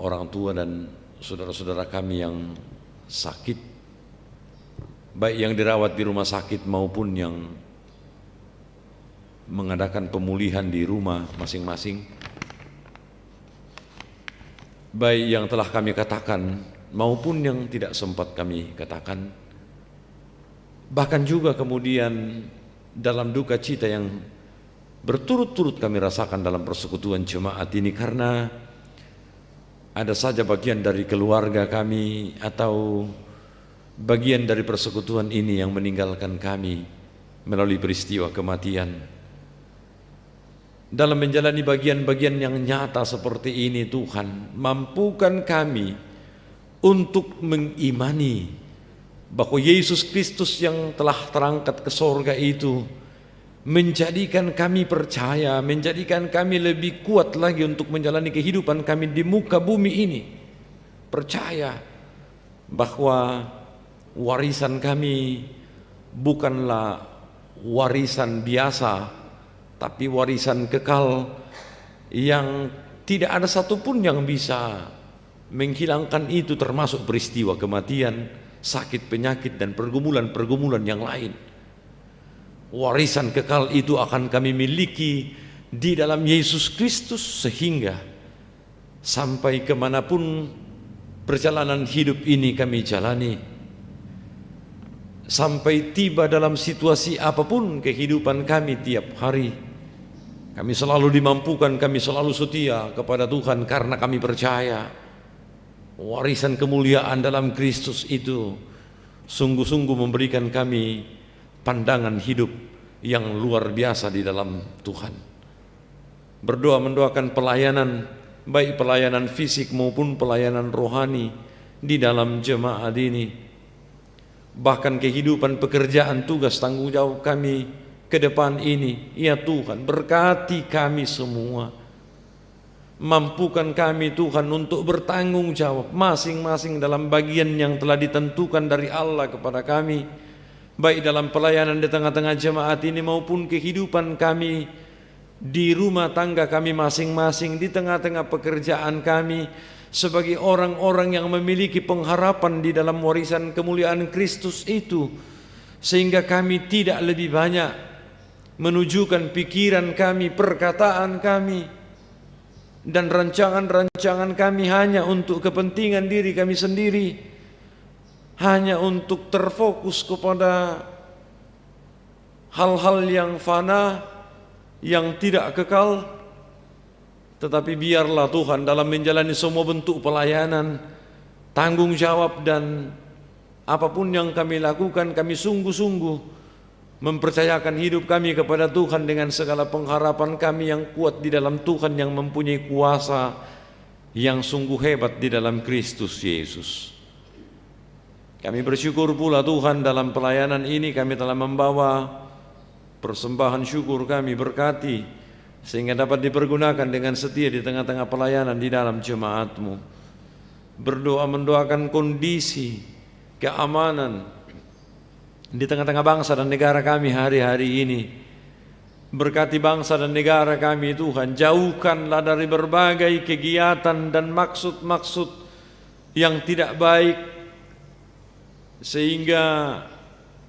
orang tua dan saudara-saudara kami yang sakit, baik yang dirawat di rumah sakit maupun yang mengadakan pemulihan di rumah masing-masing. Baik yang telah kami katakan maupun yang tidak sempat kami katakan. Bahkan juga kemudian dalam duka cita yang berturut-turut kami rasakan dalam persekutuan jemaat ini, karena ada saja bagian dari keluarga kami atau bagian dari persekutuan ini yang meninggalkan kami melalui peristiwa kematian. Dalam menjalani bagian-bagian yang nyata seperti ini, Tuhan, mampukan kami untuk mengimani bahwa Yesus Kristus yang telah terangkat ke sorga itu menjadikan kami percaya, menjadikan kami lebih kuat lagi untuk menjalani kehidupan kami di muka bumi ini. Percaya bahwa warisan kami bukanlah warisan biasa, tapi warisan kekal yang tidak ada satupun yang bisa menghilangkan itu, termasuk peristiwa kematian, sakit, penyakit, dan pergumulan-pergumulan yang lain. Warisan kekal itu akan kami miliki di dalam Yesus Kristus, sehingga sampai kemanapun perjalanan hidup ini kami jalani, sampai tiba dalam situasi apapun kehidupan kami tiap hari, kami selalu dimampukan, kami selalu setia kepada Tuhan, karena kami percaya warisan kemuliaan dalam Kristus itu sungguh-sungguh memberikan kami pandangan hidup yang luar biasa di dalam Tuhan. Berdoa mendoakan pelayanan, baik pelayanan fisik maupun pelayanan rohani di dalam jemaat ini. Bahkan kehidupan, pekerjaan, tugas, tanggung jawab kami ke depan ini, ya Tuhan, berkati kami semua. Mampukan kami Tuhan untuk bertanggung jawab masing-masing dalam bagian yang telah ditentukan dari Allah kepada kami, baik dalam pelayanan di tengah-tengah jemaat ini maupun kehidupan kami di rumah tangga kami masing-masing, di tengah-tengah pekerjaan kami sebagai orang-orang yang memiliki pengharapan di dalam warisan kemuliaan Kristus itu, sehingga kami tidak lebih banyak menunjukkan pikiran kami, perkataan kami, dan rancangan-rancangan kami hanya untuk kepentingan diri kami sendiri, hanya untuk terfokus kepada hal-hal yang fana, yang tidak kekal. Tetapi biarlah Tuhan dalam menjalani semua bentuk pelayanan, tanggung jawab, dan apapun yang kami lakukan, kami sungguh-sungguh mempercayakan hidup kami kepada Tuhan dengan segala pengharapan kami yang kuat di dalam Tuhan yang mempunyai kuasa yang sungguh hebat di dalam Kristus Yesus. Kami bersyukur pula Tuhan, dalam pelayanan ini kami telah membawa persembahan syukur kami, berkati sehingga dapat dipergunakan dengan setia di tengah-tengah pelayanan di dalam jemaat-Mu. Berdoa mendoakan kondisi keamanan di tengah-tengah bangsa dan negara kami hari-hari ini. Berkati bangsa dan negara kami Tuhan, jauhkanlah dari berbagai kegiatan dan maksud-maksud yang tidak baik, sehingga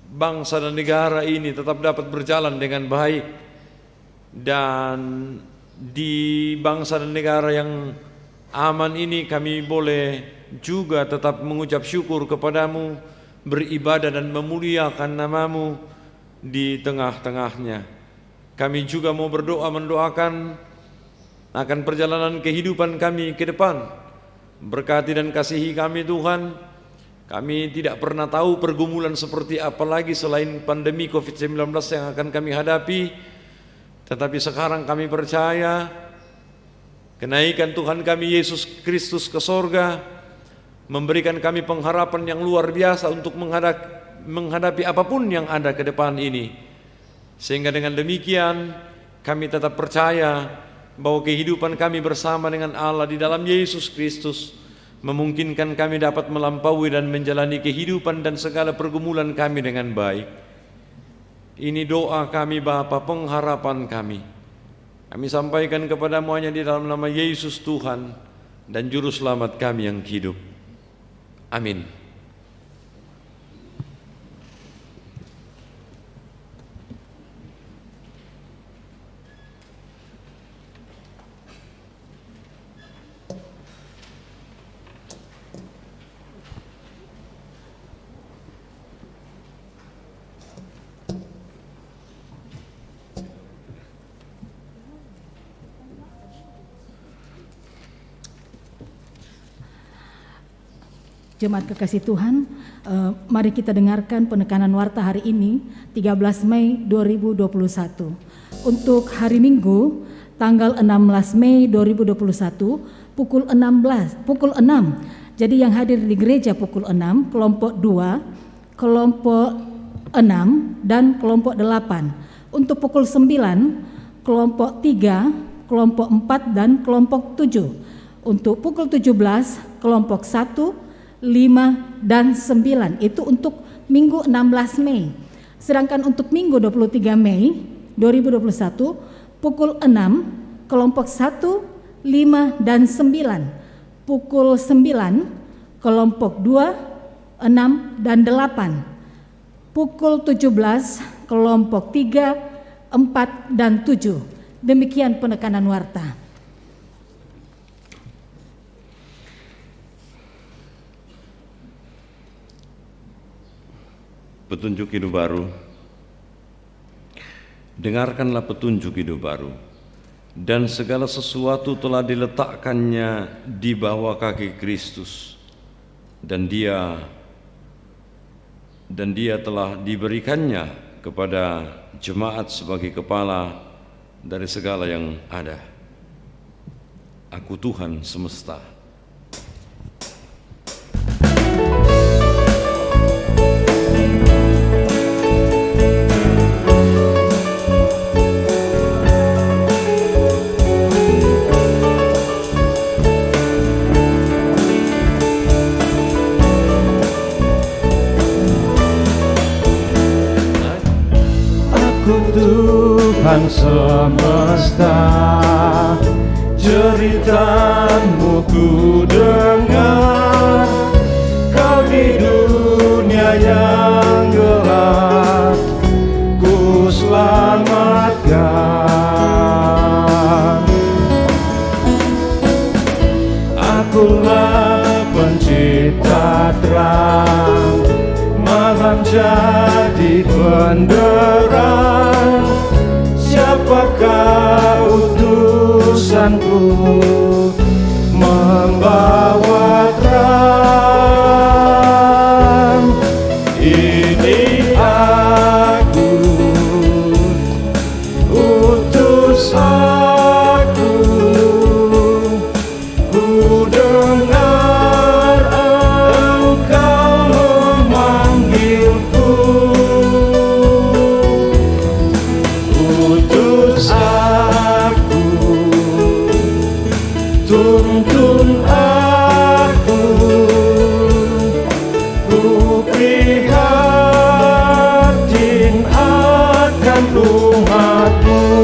bangsa dan negara ini tetap dapat berjalan dengan baik. Dan di bangsa dan negara yang aman ini kami boleh juga tetap mengucap syukur kepadamu, beribadah dan memuliakan nama-Mu di tengah-tengahnya. Kami juga mau berdoa mendoakan akan perjalanan kehidupan kami ke depan. Berkati dan kasihi kami Tuhan. Kami tidak pernah tahu pergumulan seperti apa lagi selain pandemi COVID-19 yang akan kami hadapi. Tetapi sekarang kami percaya kenaikan Tuhan kami Yesus Kristus ke sorga memberikan kami pengharapan yang luar biasa untuk menghadapi apapun yang ada ke depan ini. Sehingga dengan demikian kami tetap percaya bahwa kehidupan kami bersama dengan Allah di dalam Yesus Kristus memungkinkan kami dapat melampaui dan menjalani kehidupan dan segala pergumulan kami dengan baik. Ini doa kami Bapa, pengharapan kami. Kami sampaikan kepadamu hanya di dalam nama Yesus Tuhan dan Juru Selamat kami yang hidup. Amin. Jemaat kekasih Tuhan, mari kita dengarkan penekanan warta hari ini 13 Mei 2021. Untuk hari Minggu tanggal 16 Mei 2021 pukul 6. Jadi yang hadir di gereja pukul 6, kelompok 2, kelompok 6 dan kelompok 8. Untuk pukul 9, kelompok 3, kelompok 4 dan kelompok 7. Untuk pukul 17, kelompok 1, 5 dan 9. Itu untuk Minggu 16 Mei. Sedangkan untuk Minggu 23 Mei 2021 pukul 6, kelompok 1, 5 dan 9. Pukul 9, kelompok 2, 6 dan 8. Pukul 17, kelompok 3, 4 dan 7. Demikian penekanan warta. Petunjuk hidup baru. Dengarkanlah petunjuk hidup baru. Dan segala sesuatu telah diletakkannya di bawah kaki Kristus, dan dia telah diberikannya kepada jemaat sebagai kepala dari segala yang ada. Aku Tuhan semesta. Tuhan semesta, ceritamu ku dengar. Kau di dunia yang gelap ku selamatkan. Akulah pencipta terang, malam jadi benderang. Siapakah utusanku membawa terang? Ini aku, utus aku. Ku dengar Engkau memanggilku. Utus aku, tuntun aku, ku prihatin akan umatmu.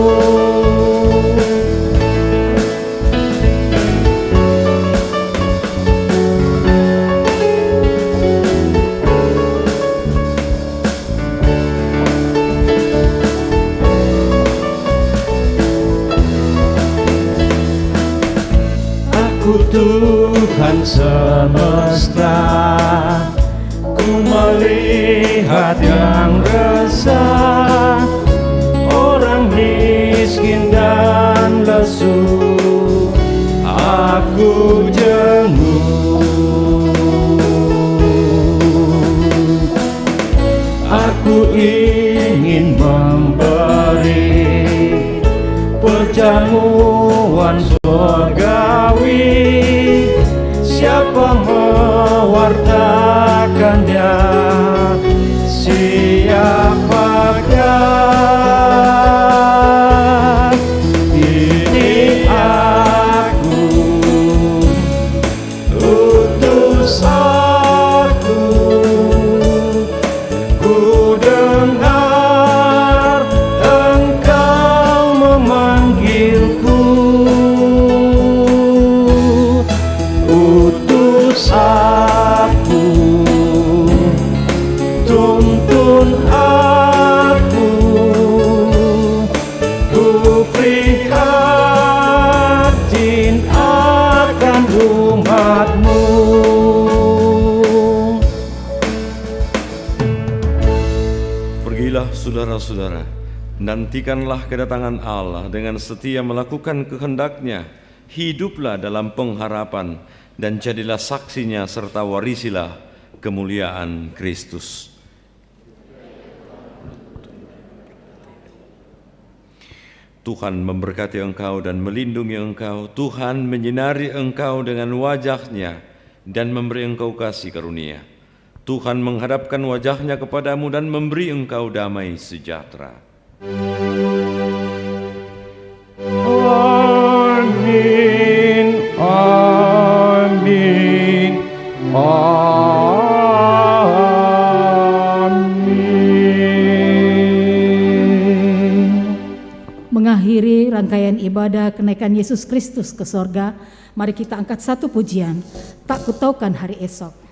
Tuhan semesta, ku melihat yang resah, orang miskin dan lesu, aku jenguk. Aku ingin memberi perjamuan surgawi. Siapa mewartakannya? Siapakah? Ini aku, utus aku. Ku dengar Engkau memanggilku. Utus aku, tuntun aku, ku prihatin akan umatmu. Pergilah saudara-saudara, nantikanlah kedatangan Allah dengan setia melakukan kehendak-Nya. Hiduplah dalam pengharapan dan jadilah saksinya serta warisilah kemuliaan Kristus. Tuhan memberkati engkau dan melindungi engkau. Tuhan menyinari engkau dengan wajah-Nya dan memberi engkau kasih karunia. Tuhan menghadapkan wajah-Nya kepadamu dan memberi engkau damai sejahtera. Amin, amin, amin. Mengakhiri rangkaian ibadah kenaikan Yesus Kristus ke sorga, mari kita angkat satu pujian, tak kutaukan hari esok.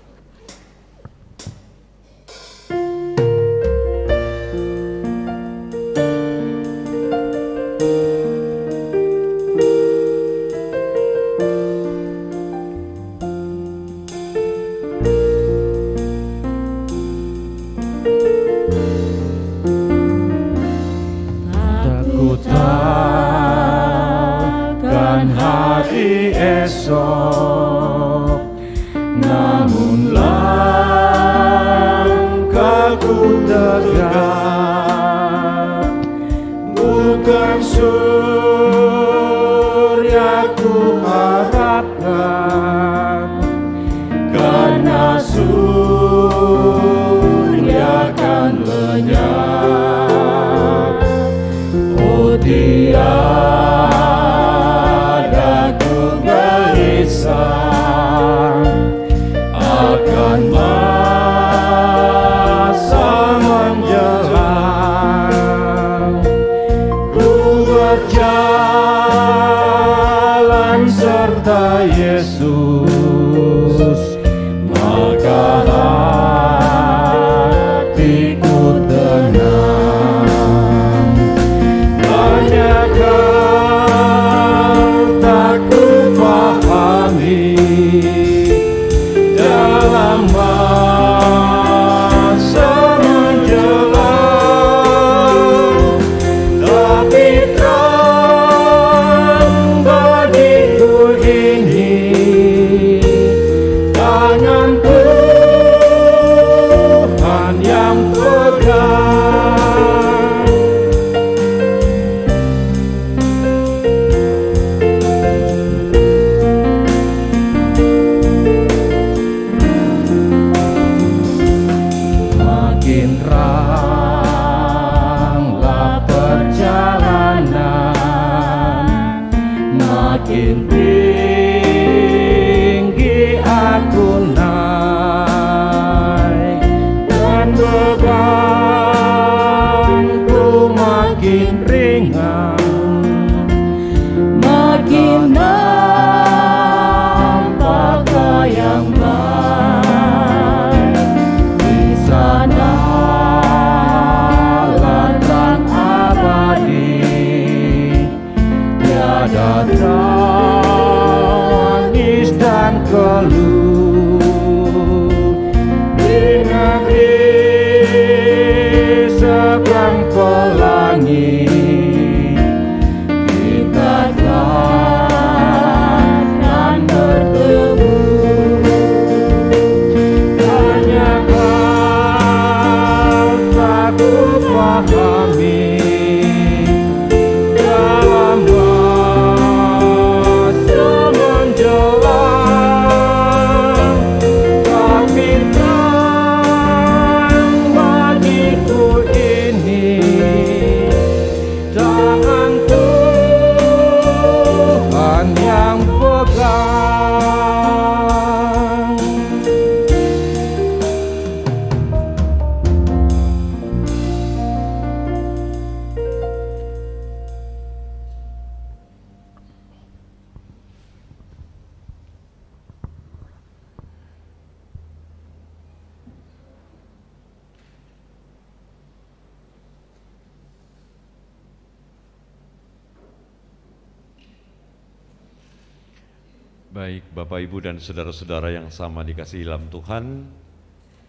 Takutkan hari esok, namun langkahku tegak, bukan surya ku harapkan, karena surya kan lenyap. Oh, tiada ku gelisah akan masa menjelang. Ku berjalan serta Yesus, maka hatiku tenang. Banyak hal tak ku pahami dalam masa menjelang, tapi terang bagiku ini tangan Tuhan yang pegang. Makin teranglah perjalanan, makin tinggi aku naik, dan bebanku makin ringan, makin nampak yang baik. Di sana terang abadi, tiada tangis dan keluh. Di negeri seberang pelangi, kita akan bertemu. Banyak hal tak ku pahami dalam masa menjelang, tapi terang bagiku ini tangan Tuhan yang pegang. Baik Bapak Ibu dan saudara-saudara yang sama dikasihi dalam Tuhan,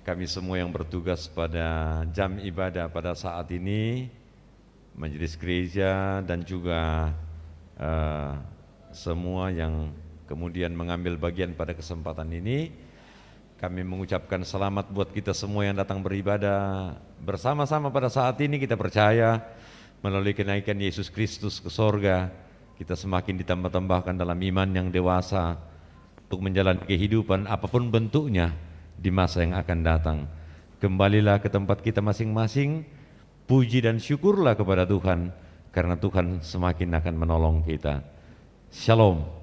kami semua yang bertugas pada jam ibadah pada saat ini, majelis gereja dan juga semua yang kemudian mengambil bagian pada kesempatan ini. Kami mengucapkan selamat buat kita semua yang datang beribadah bersama-sama pada saat ini. Kita percaya melalui kenaikan Yesus Kristus ke sorga, kita semakin ditambah-tambahkan dalam iman yang dewasa untuk menjalani kehidupan apapun bentuknya di masa yang akan datang. Kembalilah ke tempat kita masing-masing, puji dan syukurlah kepada Tuhan, karena Tuhan semakin akan menolong kita. Shalom.